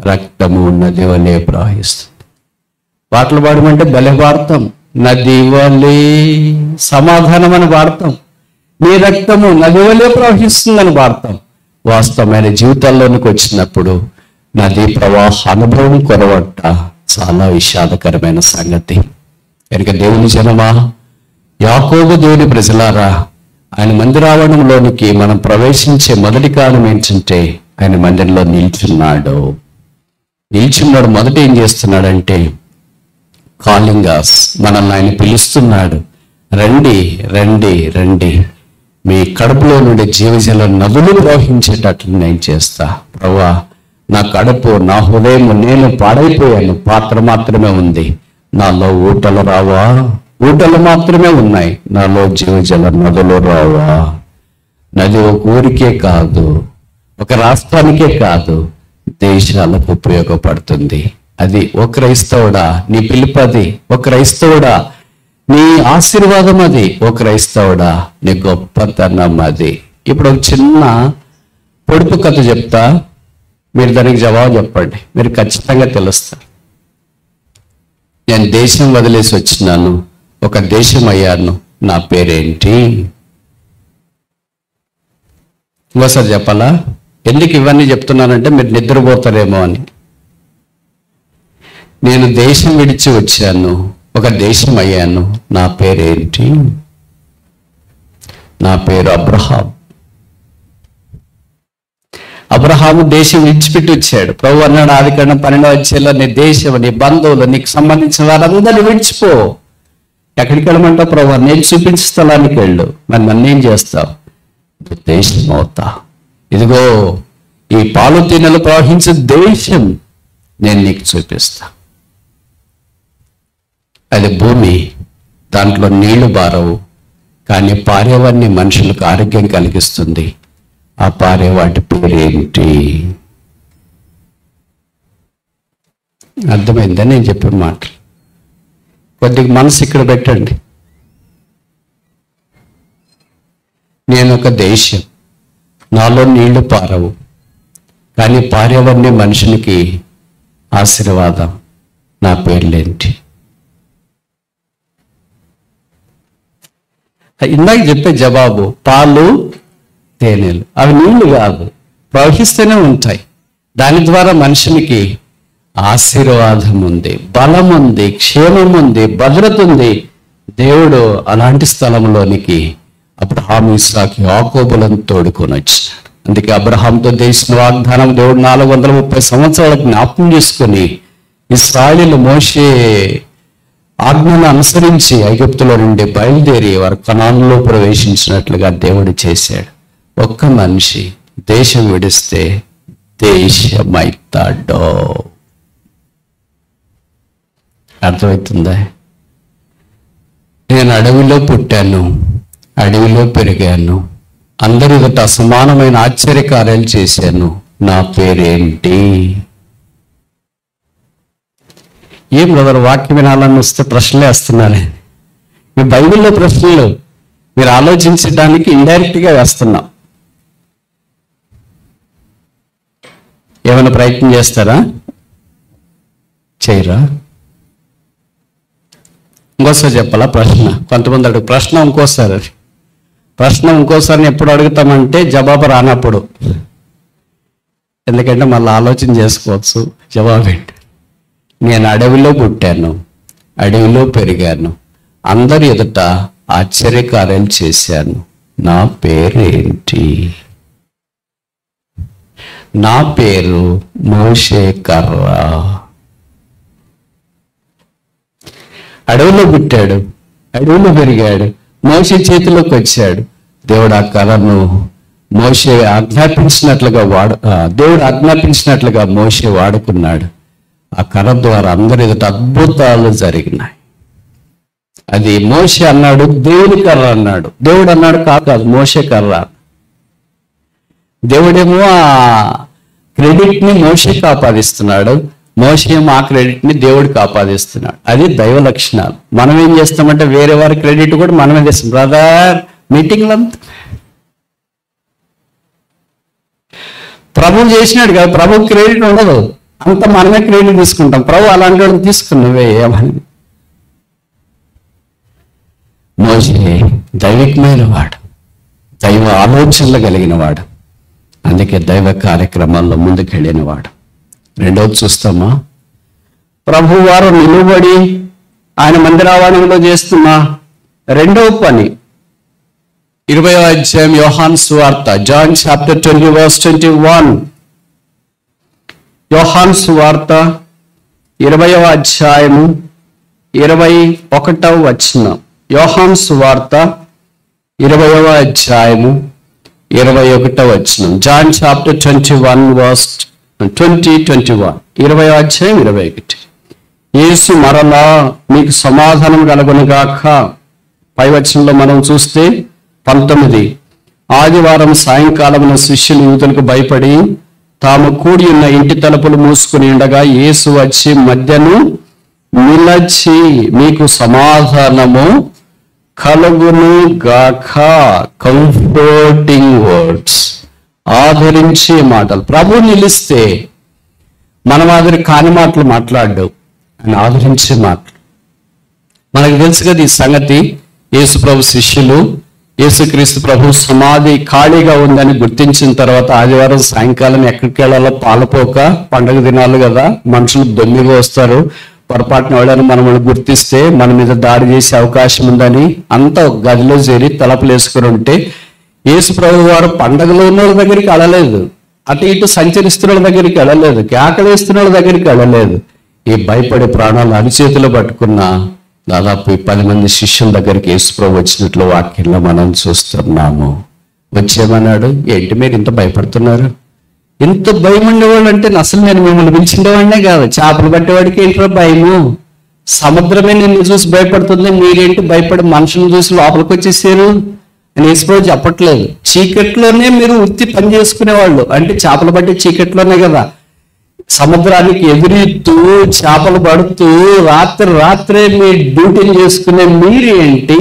రక్తము నది వలె ప్రవహిస్తుంది. పాటలు పాడమంటే భలే పాడతాం, నది వలె సమాధానం అని పాడతాం, నీ రక్తము నది వలె ప్రవహిస్తుందని పాడతాం. వాస్తవమైన జీవితాల్లోనికి వచ్చినప్పుడు నదీ ప్రవాహ అనుభవం కొరవట్ట చాలా విషాదకరమైన సంగతి. కనుక దేవుని జనమా, యాకోబు దేవుని ప్రజలారా, ఆయన మందిరావరణంలోనికి మనం ప్రవేశించే మొదటి కారణం ఏంటంటే ఆయన మందిరంలో నిల్చున్నాడు. మొదట ఏం చేస్తున్నాడంటే కాలింగ్ us, మనల్ని ఆయన పిలుస్తున్నాడు. రండి రండి రండి, మీ కడుపులో నుండి జీవజల నదులు ప్రవహించేటట్లు నేను చేస్తా. ప్రభువా, నా కడుపు, నా హృదయం, నేను పాడైపోయాను, పాత్ర మాత్రమే ఉంది, నాలో ఊటలు రావా? ఊటలు మాత్రమే ఉన్నాయి, నాలో జీవజల నదులు రావా? నది ఒక ఊరికే కాదు, ఒక రాష్ట్రానికే కాదు, దేశాలకు ఉపయోగపడుతుంది. అది ఓ క్రైస్తవుడా నీ పిలుపది, ఓ క్రైస్తవుడా నీ ఆశీర్వాదం అది, ఓ క్రైస్తవుడా నీ గొప్పతనం అది. ఇప్పుడు ఒక చిన్న పొడుపు కథ చెప్తా, మీరు దానికి జవాబు చెప్పండి, మీరు ఖచ్చితంగా తెలుస్తారు. నేను దేశం వదిలేసి వచ్చినాను, ఒక దేశం అయ్యాను, నా పేరేంటి? ఇంకోసారి చెప్పాలా? ఎందుకు ఇవన్నీ చెప్తున్నానంటే మీరు నిద్రపోతారేమో అని. నేను దేశం విడిచి వచ్చాను, ఒక దేశం అయ్యాను, నా పేరేంటి? నా పేరు అబ్రహాం. అబ్రహాము దేశం విడిచిపెట్టి వచ్చాడు. ప్రభు అన్నాడు ఆదికాండం 12వ అధ్యాయంలో, నీ దేశం, నీ బంధువులు, నీకు సంబంధించిన వారందరినీ విడిచిపో. ఎక్కడికి వెళ్ళమంటావు? ప్రభు, నేను చూపించే స్థలానికి వెళ్ళు. మరి నన్నేం చేస్తావు? దేశం అవుతా. ఇదిగో ఈ పాలు తేనెలు ప్రవహించే దేశం నేను నీకు చూపిస్తా. అది భూమి, దాంట్లో నీళ్లు బారవు, కానీ పారేవాడిని మనుషులకు ఆరోగ్యం కలిగిస్తుంది. ఆ పారే వాటి పేరేంటి? అర్థమైందా నేను చెప్పిన మాట? కొద్దిగా మనసు ఇక్కడ పెట్టండి. నేను ఒక దేశం, నాలో నీళ్లు పారవు, కానీ పారేవన్నీ మనుషునికి ఆశీర్వాదం. నా పేర్లేంటి? ఇందాక చెప్పే జవాబు పాలు తేనెలు. అవి నీళ్లు కాదు, ప్రవహిస్తూనే ఉంటాయి. దాని ద్వారా మనుషునికి ఆశీర్వాదం ఉంది, బలం ఉంది, క్షేమం ఉంది, భద్రత ఉంది. దేవుడు అలాంటి స్థలంలోనికి అబ్రహాము, ఇస్సాకు, యాకోబులను తోడుకొని వచ్చినాడు. అందుకే అబ్రహాంతో చేసిన వాగ్దానం దేవుడు 430 సంవత్సరాలకు జ్ఞాపకం చేసుకుని ఇశ్రాయేలు మోషే ఆజ్ఞను అనుసరించి ఐగుప్తులో నుండి బయలుదేరి వారు కనానులో ప్రవేశించినట్లుగా దేవుడు చేశాడు. ఒక్క మనిషి దేశం విడిస్తే దేశమైతాడో. అర్థమవుతుందా? నేను అడవిలో పుట్టాను, అడవిలో పెరిగాను, అందరి ఎదుట అసమానమైన ఆశ్చర్యకార్యాలు చేశాను. నా పేరేంటి? ఏం బ్రదర్ వాక్యం వినాలని వస్తే ప్రశ్నలే వేస్తున్నాను. మీ బైబిల్లో ప్రశ్నలు మీరు ఆలోచించడానికి ఇండైరెక్ట్గా వేస్తున్నాం. ఏమైనా ప్రయత్నం చేస్తారా? చేయరా? ఇంకోసారి చెప్పాలా ప్రశ్న? కొంతమంది అడుగు ప్రశ్న ఇంకోసారి ఎప్పుడు అడుగుతామంటే జవాబు రానప్పుడు. ఎందుకంటే మళ్ళీ ఆలోచన చేసుకోవచ్చు జవాబు ఏంటి. నేను అడవిలో పుట్టాను, అడవిలో పెరిగాను, అందరి ఎదుట ఆశ్చర్యకార్యాలు చేశాను. నా పేరేంటి? నా పేరు మోషే కర్ర. అడవిలో పుట్టాడు, అడవిలో పెరిగాడు, మోషే చేతిలోకి వచ్చాడు. దేవుడు ఆ కర్రను మోషే దేవుడు ఆజ్ఞాపించినట్లుగా మోషే వాడుకున్నాడు. ఆ కర్ర ద్వారా అందరి ఎదుట అద్భుతాలు జరిగినాయి. అది మోషే అన్నాడు, దేవుని కర్ర అన్నాడు. దేవుడు అన్నాడు కాదు, మోషే కర్ర. దేవుడేమో ఆ క్రెడిట్ని మోషేకి ఆపాదిస్తున్నాడు, మోషేమో ఆ క్రెడిట్ని దేవుడికి ఆపాదిస్తున్నాడు. అది దైవ లక్షణాలు. మనం ఏం చేస్తామంటే వేరే వారి క్రెడిట్ కూడా మనమే చేస్తాం. బ్రదర్ మీటింగ్లంతా ప్రభు చేసినాడు కదా, ప్రభు క్రెడిట్ ఉండదు, అంత మనమే క్రెడిట్ తీసుకుంటాం. ప్రభు అలాంటి వాడిని తీసుకున్నావే ఏమని. మోషే దైవికమైన వాడు, దైవ ఆలోచనలు కలిగిన వాడు, అందుకే దైవ కార్యక్రమాల్లో ముందుకెళ్ళిన వాడు. రెండవది చూస్తామా, ప్రభు వారు నిలువబడి ఆయన మందిరావరణంలో చేస్తున్న రెండవ పని 20వ అధ్యాయం యోహాను సువార్త, John chapter 20 verse 21. యోహాను సువార్త 20వ అధ్యాయము 21వ వచనం. యోహాను సువార్త 20వ అధ్యాయము 21వ వచనం. John chapter 21 verse 20-21. 20వ అధ్యాయం 21. యేసు మరలా మీకు సమాధానం కలుగునుగాక. పై వచనంలో మనం చూస్తే 19. ఆదివారం సాయంకాలమున శిష్యులు యూదులకు భయపడి తాము కూడి ఉన్న ఇంటి తలుపులు మూసుకుని ఉండగా యేసు వచ్చి మధ్యను నిలచి మీకు సమాధానము కలుగును గాక. కంఫర్టింగ్ వర్డ్స్, ఆదరించే మాటలు. ప్రభు నిలిస్తే మన మాదిరి కాని మాటలు మాట్లాడు, ఆయన ఆదరించే మాటలు. మనకు తెలుసు కదా ఈ సంగతి. యేసు ప్రభు శిష్యులు యేసుక్రీస్తు ప్రభు సమాధి ఖాళీగా ఉందని గుర్తించిన తర్వాత ఆదివారం సాయంకాలం ఎక్కడికి వెళ్ళాలో పాలపోక, పండగ దినాలు కదా, మనుషులు దొంగిగా వస్తారు, పొరపాటున ఎవడని మనం గుర్తిస్తే మన మీద దాడి చేసే అవకాశం ఉందని అంతా ఒక గదిలో చేరి తలుపులు వేసుకుని ఉంటే యేసు ప్రభు వారు పండగలో ఉన్న వాళ్ళ దగ్గరికి వెళ్ళలేదు, అటు ఇటు సంచరిస్తున్న వాళ్ళ దగ్గరికి వెళ్ళలేదు, కేకలేస్తున్న వాళ్ళ దగ్గరికి వెళ్ళలేదు. ఈ భయపడే ప్రాణాలు అరిచేతిలో పట్టుకున్న దాదాపు 10 మంది శిష్యుల దగ్గరికి యేసు ప్రభు వచ్చినట్లు వాక్యంలో మనం చూస్తున్నాము. వచ్చేమన్నాడు, ఏంటి మీరు ఇంత భయపడుతున్నారు? ఇంత భయం ఉండేవాళ్ళు అంటే అసలు నేను మిమ్మల్ని పిలిచిండేవాడినే కాదు. చేపలు పట్టేవాడికి ఏంటో భయము, సముద్రమే నిన్ను చూసి భయపడుతుంది, మీరేంటి భయపడి మనుషులను చూసి లోపలికి వచ్చేసారు అని యేసు ప్రభు చెప్పట్లేదు. చీకట్లోనే మీరు వృత్తి పని చేసుకునేవాళ్ళు, అంటే చేపలు పట్టే చీకట్లోనే కదా. సముద్రానికి ఎదురెత్తు చేపలు పడుతూ రాత్రే మీ డ్యూటీని చేసుకునే మీరు ఏంటి,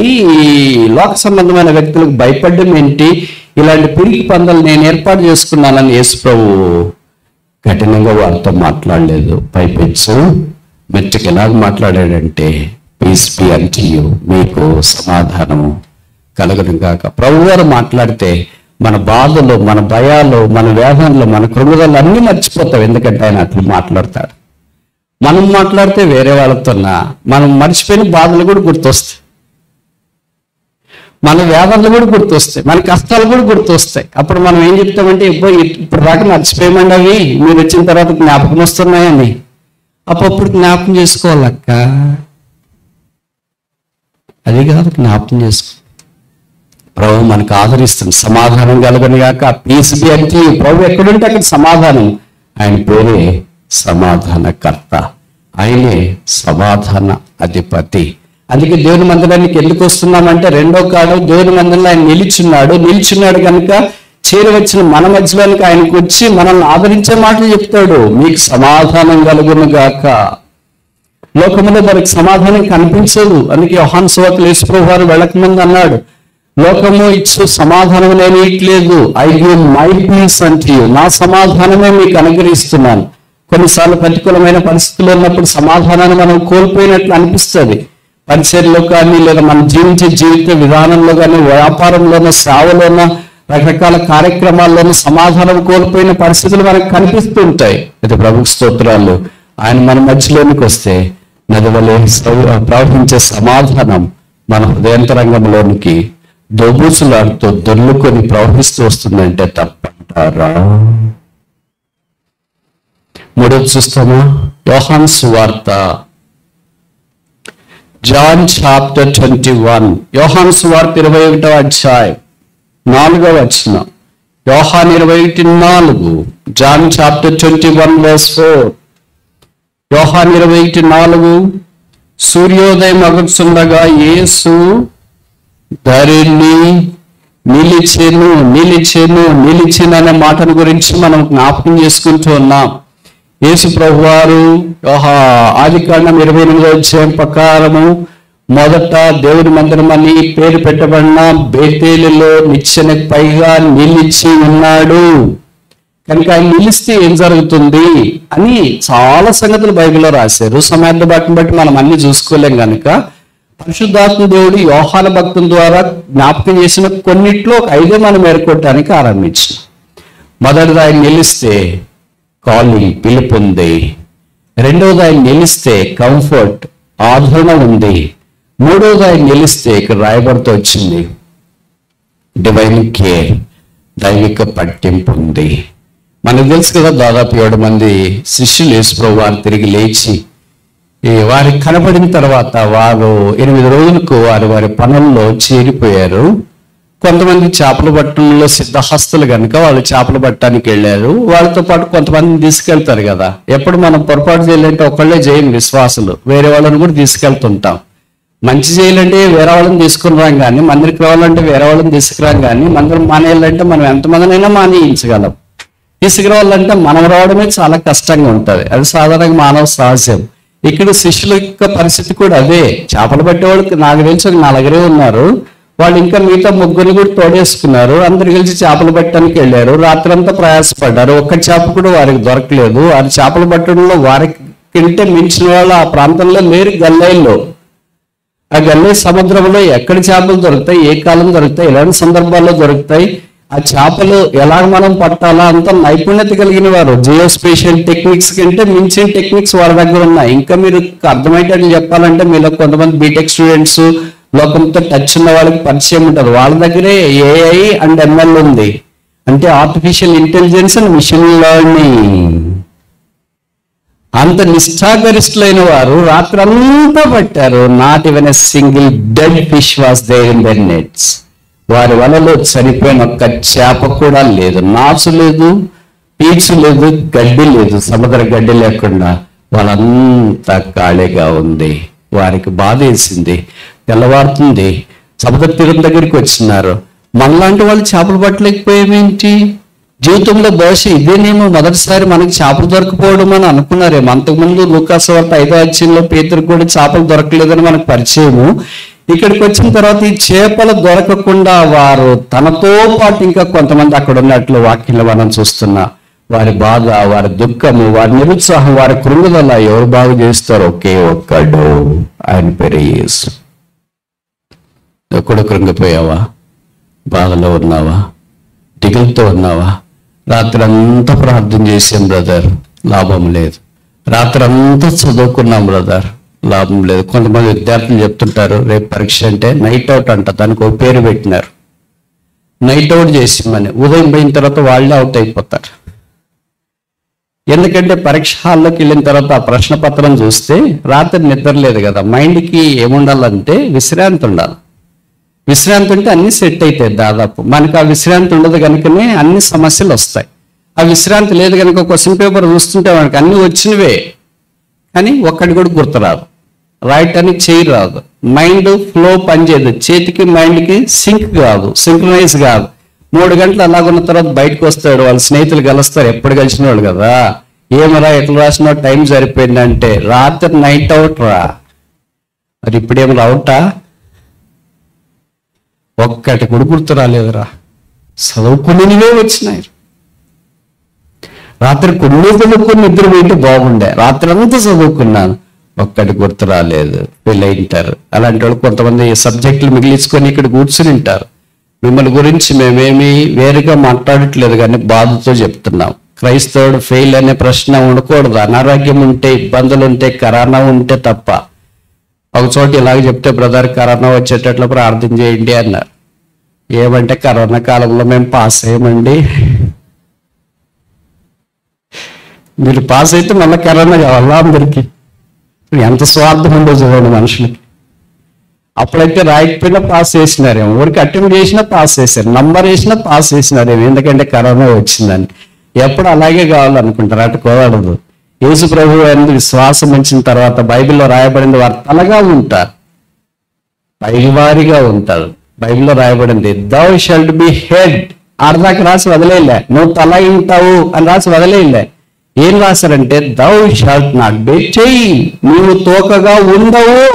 లోక సంబంధమైన వ్యక్తులకు భయపడడం ఏంటి, ఇలాంటి పిరికి పందాలు నేను ఏర్పాటు చేసుకున్నానని యేసుప్రభు కఠినంగా వారితో మాట్లాడలేదు. పైపెచ్చు మెట్టుకు ఎలాగ మాట్లాడాడంటే, పీస్ బి అంటు యు, మీకు సమాధానము కలుగును గాక. ప్రభు గారు మాట్లాడితే మన బాధలు, మన భయాలు, మన వేదనలు, మన కృంగుదలు అన్నీ మర్చిపోతాం. ఎందుకంటే ఆయన అట్లా మాట్లాడతాడు. మనం మాట్లాడితే వేరే వాళ్ళతోనా మనం మర్చిపోయిన బాధలు కూడా గుర్తొస్తాయి, మన వేదనలు కూడా గుర్తొస్తాయి, మన కష్టాలు కూడా గుర్తొస్తాయి. అప్పుడు మనం ఏం చెప్తామంటే, ఇప్పుడు దాకా మర్చిపోయమండి, అవి మీరు వచ్చిన తర్వాత జ్ఞాపకం వస్తున్నాయని. అప్పుడు జ్ఞాపకం చేసుకోవాలక్క, అది కాదు జ్ఞాపకం చేసుకో. ప్రభు మనకు ఆదరిస్తుంది. సమాధానం కలుగును గాక. Peace be unto you. ప్రభు ఎక్కడుంటే అక్కడ సమాధానం. ఆయన పేరే సమాధానకర్త, ఆయనే సమాధాన అధిపతి. అందుకే దేవుని మందిరానికి ఎందుకు వస్తున్నామంటే, రెండో కాడు దేవుని మందిరంలో ఆయన నిలిచున్నాడు కనుక చేరవచ్చిన మన మధ్యలోనికి ఆయనకు వచ్చి మనల్ని ఆదరించే మాటలు చెప్తాడు. మీకు సమాధానం కలుగును గాక. లోకములో మనకి సమాధానం కనిపించదు. అందుకే యోహాను సువార్తలో యేసుప్రభు వారు వెళ్ళకముందు అన్నాడు, లోకము ఇచ్చు సమాధానం నేను ఇట్లేదు, I give my peace unto you, నా సమాధానమే మీకు అనుగ్రహిస్తున్నాను. కొన్నిసార్లు ప్రతికూలమైన పరిస్థితుల్లో ఉన్నప్పుడు సమాధానాన్ని మనం కోల్పోయినట్లు అనిపిస్తుంది. పరిచర్లో కానీ, లేదా మనం జీవించే జీవిత విధానంలో కానీ, వ్యాపారంలోనూ, సేవలోనూ, రకరకాల కార్యక్రమాల్లోనూ సమాధానం కోల్పోయిన పరిస్థితులు మనకు కనిపిస్తూ ఉంటాయి. అయితే ప్రభుకు స్తోత్రాలు. ఆయన మన మధ్యలోనికి వస్తే నది వలె ప్రవహించే సమాధానం మన హృదయాంతరంగంలోనికి దొబూసులాడుతూ దొర్లుకొని ప్రవహిస్తూ వస్తుందంటే తప్పంటారా? మూడోది చూస్తామా? యోహాను సువార్త, జాన్ చాప్టర్ 21. యోహాను సువార్త 21వ అధ్యాయం 4వ వచనం. యోహాను 21:4. John chapter 21 verse 4. యోహాను 21:4. సూర్యోదయం అగుచుండగా యేసు ధరిని నిలిచెను అనే మాటను గురించి మనం జ్ఞాపకం చేసుకుంటూ ఉన్నాం. యేసు ప్రభువారు ఆదికాండం 28వ అధ్యాయం ప్రకారము మొదట దేవుని మందిరం అని పేరు పెట్టబడిన బేతేలులో నిచ్చెనకు పైగా నిలిచి ఉన్నాడు. కనుక ఆయన నిలిస్తే ఏం జరుగుతుంది అని చాలా సంగతులు బైబిల్లో రాశారు. సమయాన్ని బట్టి మనం అన్ని చూసుకోలేం కనుక పరిశుద్ధాత్మ దేవుడు యోహాను భక్తుల ద్వారా జ్ఞాపకం చేసిన కొన్నిట్లో ఒక 5 మనం ఏర్కొట్టడానికి ఆరంభించిన. మొదటిది ఆయన నిలిస్తే కాలింగ్, పిలుపు ఉంది. రెండవది ఆయన నిలిస్తే కంఫర్ట్, ఆదరణ ఉంది. మూడవది ఆయన నిలిస్తే ఇక్కడ రాయబడుతూ వచ్చింది డివైన్ కేర్, దైవిక పట్టింపు ఉంది. మనకు తెలుసు కదా, దాదాపు 7 మంది శిష్యులు యేసుప్రభు వారు తిరిగి లేచి వారికి కనబడిన తర్వాత వారు 8 రోజులకు వారి పనుల్లో చేరిపోయారు. కొంతమంది చేపలు పట్టడంలో సిద్ధహస్తులు కనుక వాళ్ళు చేపలు పట్టడానికి వెళ్ళారు. వాళ్ళతో పాటు కొంతమందిని తీసుకెళ్తారు కదా. ఎప్పుడు మనం పొరపాటు చేయాలంటే ఒకళ్ళే చేయం విశ్వాసులు, వేరే వాళ్ళని కూడా తీసుకెళ్తుంటాం. మంచి చేయాలంటే వేరే వాళ్ళని తీసుకుని రాం కానీ, మందిరికి రావాలంటే వేరే వాళ్ళని తీసుకురాం కానీ, మందిరం మానేయాలంటే మనం ఎంతమందినైనా మానేయించగలం. తీసుకురావాలంటే మనం రావడమే చాలా కష్టంగా ఉంటుంది. అది సాధారణంగా మానవ సహజం. ఇక్కడ శిష్యుల యొక్క పరిస్థితి కూడా అదే. చేపలు పట్టేవాళ్ళకి నాకు తెలిసి ఒక 4 ఉన్నారు. వాళ్ళు ఇంకా మిగతా 3 కూడా తోడేసుకున్నారు. అందరు కలిసి చేపలు పట్టడానికి వెళ్ళారు. రాత్రంతా ప్రయాసపడ్డారు. ఒక్క చేప కూడా వారికి దొరకలేదు. వారి చేపలు పట్టడంలో వారికి కంటే మించిన వాళ్ళు ఆ ప్రాంతంలో లేరు. గల్లేల్లో, ఆ గల్లే సముద్రంలో ఎక్కడ చేపలు దొరుకుతాయి, ఏ కాలం దొరుకుతాయి, ఎలాంటి సందర్భాల్లో దొరుకుతాయి, ఆ చేపలు ఎలాగ మనం పట్టాలా అంత నైపుణ్యత కలిగిన వారు. జియోస్పేషియల్ టెక్నిక్స్ కంటే మించిన టెక్నిక్స్ వారి దగ్గర ఉన్నాయి. ఇంకా మీరు అర్థమయ్యేటట్లు చెప్పాలంటే మీలో కొంతమంది బీటెక్ స్టూడెంట్స్, లోకంతో టచ్ ఉన్న వాళ్ళకి పరిచయం ఉంటుంది. వాళ్ళ దగ్గరే ఏఐ అండ్ ఎంఎల్ ఉంది, అంటే artificial intelligence and machine learning. అంత నిష్ఠాగరిష్ఠులైన వారు రాత్రంతా పట్టారు. Not even a single dead fish was there in their nets. వారి వలలో చనిపోయిన ఒక్క చేప కూడా లేదు. నాచు లేదు, పీచు లేదు, గడ్డి లేదు. సముద్ర గడ్డి లేకుండా వాళ్ళంతా ఖాళీగా ఉంది. వారికి బాధ వేసింది. తెల్లవారుతుంది, సముద్ర తీరం దగ్గరికి వచ్చినారు. మనలాంటి వాళ్ళు చేపలు పట్టలేకపోయేమేంటి? జీవితంలో బహుశా ఇదేనేమో మొదటిసారి మనకి చేపలు దొరకపోవడం అని అనుకున్నారేమో. అంతకుముందు లూకాసు వార్త 5వ అధ్యాయంలో పేతురుకు కూడా చేపలు దొరకలేదని మనకు పరిచయము. ఇక్కడికి వచ్చిన తర్వాత ఈ చేపలు దొరకకుండా వారు తనతో పాటు ఇంకా కొంతమంది అక్కడ ఉన్నట్లు వాక్యంలో మనం చూస్తున్నా. వారి బాధ, వారి దుఃఖము, వారి నిరుత్సాహం, వారి కృంగుదల ఎవరు బాగు చేస్తారు? ఒకే ఒక్కడు, ఆయన పేరు యేసు. ఎక్కడ కృంగిపోయావా? బాధలో ఉన్నావా? దిగులుతో ఉన్నావా? రాత్రి అంతా ప్రార్థన చేసాం బ్రదర్, లాభం లేదు. రాత్రి అంతా చదువుకున్నాం బ్రదర్, లాభం లేదు. కొంతమంది విద్యార్థులు చెప్తుంటారు, రేపు పరీక్ష అంటే నైట్ అవుట్ అంట, దానికి ఒక పేరు పెట్టినారు, నైట్ అవుట్ చేసిమని. ఉదయం పోయిన తర్వాత వాళ్ళే అవుట్ అయిపోతారు. ఎందుకంటే పరీక్ష హాల్లోకి వెళ్ళిన తర్వాత ఆ ప్రశ్న పత్రం చూస్తే రాత్రి నిద్ర లేదు కదా. మైండ్కి ఏముండాలంటే విశ్రాంతి ఉండాలి. విశ్రాంతి ఉంటే అన్ని సెట్ అవుతాయి దాదాపు. మనకు ఆ విశ్రాంతి ఉండదు కనుకనే అన్ని సమస్యలు వస్తాయి. ఆ విశ్రాంతి లేదు కనుక క్వశ్చన్ పేపర్ చూస్తుంటే మనకు అన్ని వచ్చినవే, కానీ ఒక్కటి కూడా గుర్తురాదు, రాయటానికి చేయి రాదు, మైండ్ ఫ్లో పనిచేయదు, చేతికి మైండ్కి సింక్ కాదు, సింక్రనైజ్ కాదు. 3 గంటలు అలాగున్న తర్వాత బయటకు వస్తాడు, వాళ్ళ స్నేహితులు కలుస్తారు, ఎప్పుడు కలిసిన వాళ్ళు కదా, ఏమరా ఎట్లా రాసినా టైం సరిపోయిందంటే రాత్రి నైట్ అవుట్ రా. మరి ఇప్పుడేం రావుటా? ఒక్కటి కూడా గుర్తు రాలేదురా. చదువుకునేవే వచ్చినాయి. రాత్రి కొన్ని చదువుకుని నిద్ర పోయింటే బాగుండే, రాత్రి అంతా చదువుకున్నాను, ఒక్కటి గుర్తు రాలేదు, ఫెయిల్ అయింటారు. అలాంటి వాళ్ళు కొంతమంది సబ్జెక్టులు మిగిలించుకొని ఇక్కడ కూర్చుని ఉంటారు. మిమ్మల్ని గురించి మేమేమి వేరుగా మాట్లాడట్లేదు, కానీ బాధతో చెప్తున్నాం. క్రైస్తవుడు ఫెయిల్ అనే ప్రశ్న ఉండకూడదు. అనారోగ్యం ఉంటే, ఇబ్బందులు ఉంటే, కరోనా ఉంటే తప్ప. ఒక చోట ఇలాగ చెప్తే, బ్రదర్ కరోనా వచ్చేటట్లు ప్రార్థన చేయండి అన్నారు. ఏమంటే కరోనా కాలంలో మేము పాస్ అయ్యామండి. మీరు పాస్ అయితే మళ్ళీ కరోనా కావాలా అందరికీ? ఎంత స్వార్థం ఉందో చూడండి మనుషులకి. అప్పుడైతే రాయకపోయినా పాస్ చేసినారేమో, ఊరికి అటెంప్ట్ చేసినా పాస్ చేశారు, నంబర్ వేసినా పాస్ చేసినారేమో, ఎందుకంటే కరోనా వచ్చిందని. ఎప్పుడు అలాగే కావాలనుకుంటారు, అటు కోవడదు. యేసు ప్రభు అనేది విశ్వాసం ఉంచిన తర్వాత బైబిల్లో రాయబడింది, వారు తలగా ఉంటారు, పైవారిగా ఉంటారు. బైబిల్లో రాయబడింది thou shalt be head. ఆడదాకా రాసి వదిలేలే, నువ్వు తల ఉంటావు అని రాసి వదిలేలే. ఏం రాశారంటే thou shalt not be tail, నువ్వు తోకగా ఉండవు.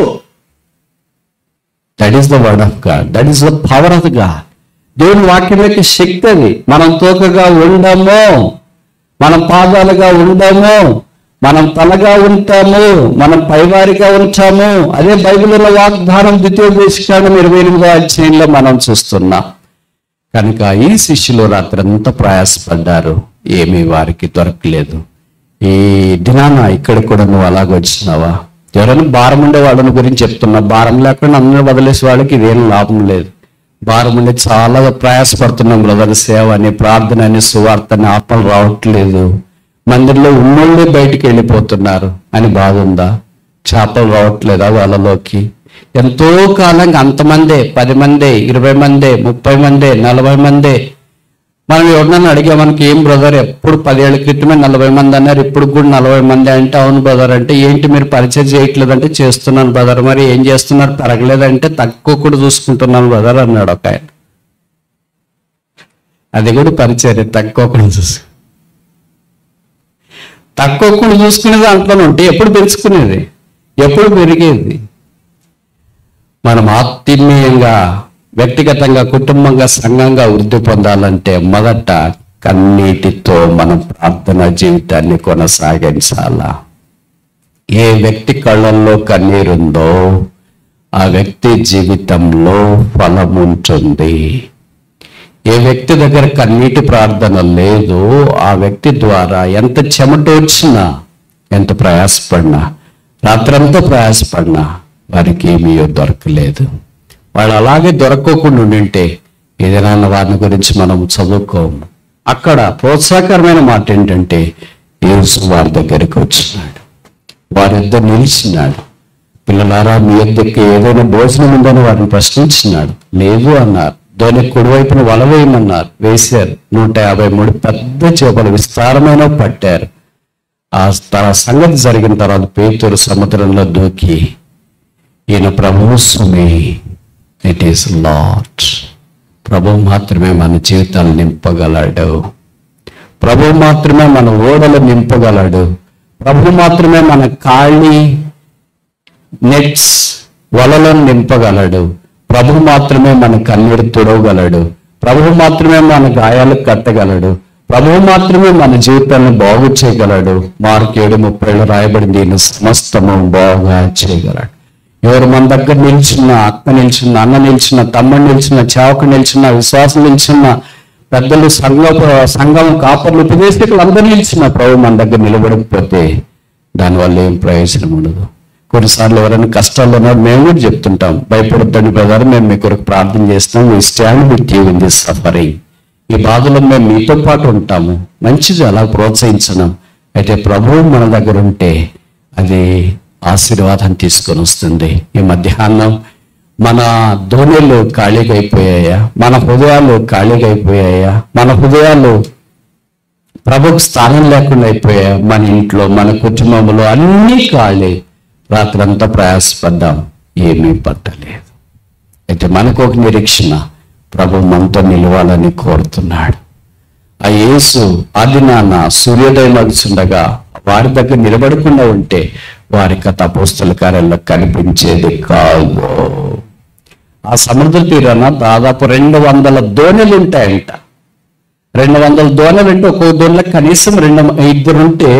That is the word of God, that is the power of God. దేవుని వాక్యం యొక్క శక్తి అది. మనం తోకగా ఉండము, మనం పాదాలుగా ఉండము, మనం తలగా ఉంటాము, మనం పైవారిగా ఉంటాము. అదే బైబిల్లో వాగ్దానం 2వ 28వ అధ్యాయంలో మనం చూస్తున్నాం. కనుక ఈ శిష్యులు రాత్రంతా ప్రయాసపడ్డారు, ఏమీ వారికి దొరకలేదు. ఈ దినాన ఇక్కడ కూడా నువ్వు అలాగొచ్చినావా? ఎవరైనా భారం ఉండే వాళ్ళని గురించి చెప్తున్నా. భారం లేకుండా అందరూ వదిలేసే వాళ్ళకి ఇదేం లాభం లేదు. భారం ఉండి చాలా ప్రయాసపడుతున్నాం బ్రదర్, సేవ అని, ప్రార్థన అని, సువార్త అని, ఆత్మలు రావట్లేదు, మందిరంలో ఉన్నోళ్ళే బయటికి వెళ్ళిపోతున్నారు అని బాధ ఉందా? చేపలు రావట్లేదా వాళ్ళలోకి? ఎంతో కాలంగా అంతమందే, 10 మందే, 20 మందే, 30 మందే, 40 మందే. మనం ఎవరినన్నా అడిగా, మనకి ఏం బ్రదర్, ఎప్పుడు 10 ఏళ్ల క్రితమే 40 మంది అన్నారు, ఇప్పుడు కూడా 40 మంది అంటే, అవును బ్రదర్ అంటే, ఏంటి మీరు పరిచయం చేయట్లేదంటే, చేస్తున్నాను బ్రదర్. మరి ఏం చేస్తున్నారు? పెరగలేదంటే, తక్కువ కూడా చూసుకుంటున్నాను బ్రదర్ అన్నాడు ఒక ఆయన. అది కూడా పరిచయం, తక్కువ కూడా తక్కువ కూడా చూసుకునేది అంట్లోనే ఉంటే ఎప్పుడు పెంచుకునేది, ఎప్పుడు పెరిగేది? మనం ఆత్మీయంగా, వ్యక్తిగతంగా, కుటుంబంగా, సంఘంగా వృద్ధి పొందాలంటే మొదట కన్నీటితో మనం ప్రార్థన జీవితాన్ని కొనసాగించాలా. ఏ వ్యక్తి కళ్ళల్లో కన్నీరుందో ఆ వ్యక్తి జీవితంలో ఫలం ఉంటుంది. ఏ వ్యక్తి దగ్గర కన్నీటి ప్రార్థన లేదు, ఆ వ్యక్తి ద్వారా ఎంత చెమట వచ్చినా, ఎంత ప్రయాసపడినా, రాత్రంతా ప్రయాసపడినా వారికి ఏమీ దొరకలేదు. వాళ్ళు అలాగే దొరకకుండా ఉండింటే ఏదైనా వారిని గురించి మనం చదువుకోము. అక్కడ ప్రోత్సాహకరమైన మాట ఏంటంటే, యేసు వారి దగ్గరికి వచ్చినాడు, వారిద్దరు నిలిచినాడు. పిల్లలారా, మీ యొద్దకు ఏదైనా భోజనం ఉందని వారిని ప్రశ్నించినాడు. లేదు అన్నారు. దాని కుడివైపున వల వేయమన్నారు, వేశారు. 153 పెద్ద చేపలు విస్తారమైన పట్టారు. ఆ సంగతి జరిగిన తర్వాత పేతురు సముద్రంలో దూకి, ఈయన ప్రభువు సుమి, ఇట్ ఈస్ లార్డ్, ప్రభు మాత్రమే మన జీవితాలు నింపగలడు. ప్రభు మాత్రమే మన ఓడలు నింపగలడు. ప్రభు మాత్రమే మన ఖాళీ నెట్స్ వలలను నింపగలడు. ప్రభు మాత్రమే మన కన్నీరు తుడవగలడు. ప్రభు మాత్రమే మన గాయాలు కట్టగలడు. ప్రభు మాత్రమే మన జీవితాన్ని బాగు చేయగలడు. మార్కు 7:30 రాయబడింది, ఈయన సమస్తము బాగా చేయగలడు. ఎవరు మన దగ్గర నిల్చున్న, అక్క నిల్చున్న, అన్న నిల్చున్న, తమ్ముడు నిల్చున్న, చావక నిల్చున్న, విశ్వాసం నిల్చున్న, పెద్దలు సంఘం కాపర్లు ఉపదేశకులు అందరూ నిల్చున్న ప్రభు మన దగ్గర నిలబడకపోతే దానివల్ల ఏం ప్రయోజనం ఉండదు. కొన్నిసార్లు ఎవరైనా కష్టాల్లో ఉన్నారు, మేము కూడా చెప్తుంటాం, భయపడొద్దండి బ్రదర్, మేము మీ కొరకు ప్రార్థన చేస్తాం, we stand with you in this suffering. ఈ బాధలో మేము మీతో పాటు ఉంటాము. మంచిది, అలా ప్రోత్సహించడం. అయితే ప్రభువు మన దగ్గర ఉంటే అది ఆశీర్వాదం తీసుకొని వస్తుంది. ఈ మధ్యాహ్నం మన ధోనిలు ఖాళీగా అయిపోయాయా? మన హృదయాలు ఖాళీగా అయిపోయాయా? మన హృదయాలు ప్రభుకు స్థానం లేకుండా అయిపోయాయా? మన ఇంట్లో, మన కుటుంబంలో అన్నీ ఖాళీ. రాత్రంతా ప్రయాసపడ్డాం, ఏమీ పట్టలేదు. అయితే మనకు ఒక నిరీక్షణ, ప్రభు మనతో నిలవాలని కోరుతున్నాడు. ఆ యేసు ఆదినాన్న సూర్యోదయం అగుచుండగా వారి దగ్గర నిలబడకుండా ఉంటే వారికి అపోస్తల కార్యాల్లో కనిపించేది కాదు. ఆ సముద్ర తీరాన దాదాపు 200 దోణులు ఉంటాయంట. 200 దోణులు అంటే ఒక్కొక్క దోణిలో కనీసం 2 ఉంటే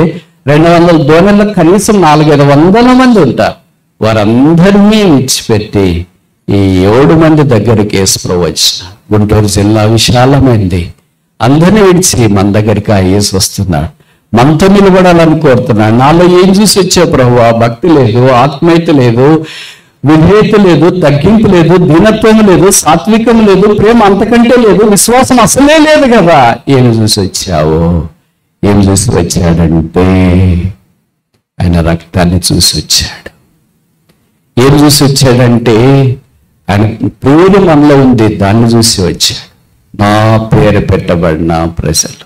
200 దోణుల్లో కనీసం 400-500 మంది ఉంటారు. వారందరినీ విడిచిపెట్టి ఈ 7 మంది దగ్గరికి యేసుప్రభు వచ్చిన. గుంటూరు జిల్లా విశాలమైంది. అందరినీ విడిచి మన దగ్గరికి ఆ యేసు వస్తున్నాడు. మనతో నిలబడాలని కోరుతున్నాడు. నాలో ఏం చూసి వచ్చావు ప్రభువా? భక్తి లేదు, ఆత్మీయత లేదు, విధేయత లేదు, తగ్గింపు లేదు, దీనత్వం లేదు, సాత్వికం లేదు, ప్రేమ అంతకంటే లేదు, విశ్వాసం అసలే లేదు కదా. ఏం చూసి వచ్చావు? ఏం చూసి వచ్చాడంటే ఆయన రక్తాన్ని చూసి వచ్చాడు. ఏం చూసి వచ్చాడంటే ఆయన పేరు మనలో ఉంది, దాన్ని చూసి వచ్చాడు. నా పేరు పెట్టబడిన ప్రజలు.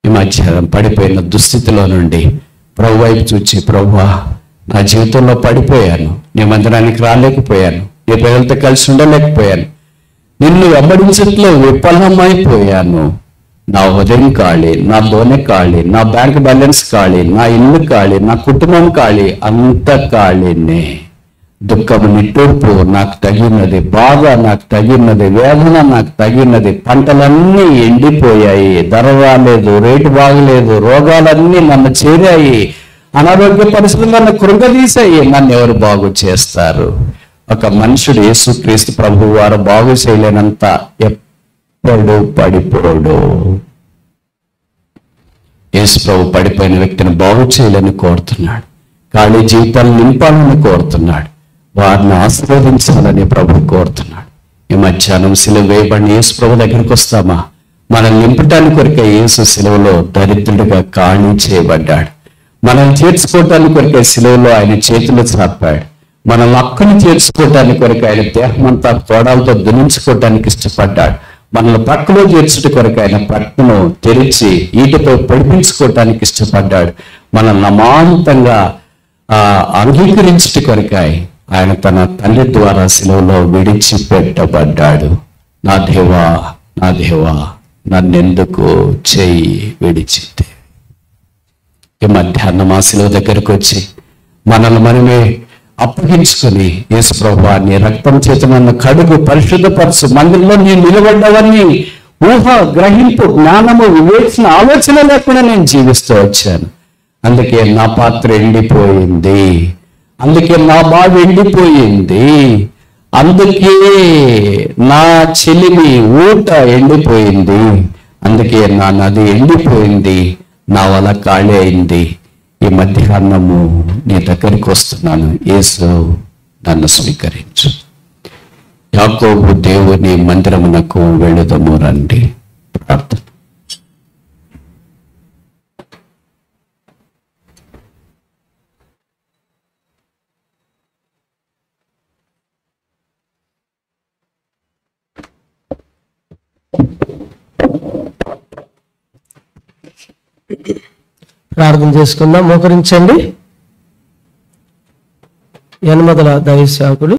ఈ మధ్యాహ్నం పడిపోయిన దుస్థితిలో నుండి ప్రభు వైపు చూచి, ప్రభువా నా జీవితంలో పడిపోయాను, నీ మందిరానికి రాలేకపోయాను, నీ ప్రజలతో కలిసి ఉండలేకపోయాను, నిన్ను వెంబడించట్లో విఫలమైపోయాను, నా హృదయం ఖాళీ, నా దోణి ఖాళీ, నా బ్యాంక్ బ్యాలెన్స్ ఖాళీ, నా ఇల్లు ఖాళీ, నా కుటుంబం ఖాళీ, అంత ఖాళీనే. దుఃఖము నిట్టూర్పు నాకు తగినది, బాధ నాకు తగినది, వేదన నాకు తగినది, పంటలన్నీ ఎండిపోయాయి, ధర రాలేదు, రేటు బాగలేదు, రోగాలన్నీ నన్ను చేరాయి, అనారోగ్య పరిస్థితులు నన్ను కృంగదీశాయి. నన్ను ఎవరు బాగు చేస్తారు? ఒక మనుషుడు యేసుక్రీస్తు ప్రభు వారు బాగు చేయలేనంత ఎప్పుడు పడిపోడు. యేసు ప్రభు పడిపోయిన వ్యక్తిని బాగు చేయాలని కోరుతున్నాడు. ఖాళీ జీవితాన్ని నింపాలని కోరుతున్నాడు. వారిని ఆశీర్వదించాలని ప్రభు కోరుతున్నాడు. ఈ మధ్యాహ్నం సిలువ వేయబడిన యేసు ప్రభు దగ్గరికి వస్తామా? మనల్ని నింపటానికి కొరకే యేసు సిలువలో దరిద్రుడిగా ఖాళీ చేయబడ్డాడు. మనల్ని చేర్చుకోవటానికి కొరకే సిలువలో ఆయన చేతులు చాపాడు. మనల్ని అక్కని చేర్చుకోవటానికి కొరకు ఆయన దేహమంతా తోడాలతో దునించుకోవటానికి ఇష్టపడ్డాడు. మనల్ని ప్రక్కలో చేర్చుట కొరకు ఆయన ప్రక్కను తెరిచి ఈటతో పొడిపించుకోవటానికి ఇష్టపడ్డాడు. మనల్ని అమాంతంగా అంగీకరించుట కొరకాయ ఆయన తన తండ్రి ద్వారా సిలువలో విడిచిపెట్టబడ్డాడు. నా దేవా, నా దేవా, నన్నెందుకు చేయి విడిచితే? ఈ మధ్యాహ్నం ఆ సిలువ దగ్గరకు వచ్చి మనల్ని మనమే అప్పగించుకొని, యేసు ప్రభువా నీ రక్తం చేత నన్ను కడుగు, పరిశుద్ధపరచు, మందిరంలో నేను నిలబడ్డవన్నీ ఊహ, గ్రహింపు, జ్ఞానము, వివేచన, ఆలోచన లేకుండా నేను జీవిస్తూ వచ్చాను. అందుకే నా పాత్ర ఎండిపోయింది, అందుకే నా బాధ ఎండిపోయింది, అందుకే నా చెలిమి ఊట ఎండిపోయింది, అందుకే నా నది ఎండిపోయింది, నా వల్ల ఖాళీ అయింది. ఈ మధ్యాహ్నము నీ దగ్గరికి వస్తున్నాను, యేసు నన్ను స్వీకరించు. యాకోబు దేవుని మందిరమునకు వెళుదము రండి. ప్రార్థన. ప్రార్థన చేసుకుందాం. మోకరించండి. యనమదల దైవ సేవకుడు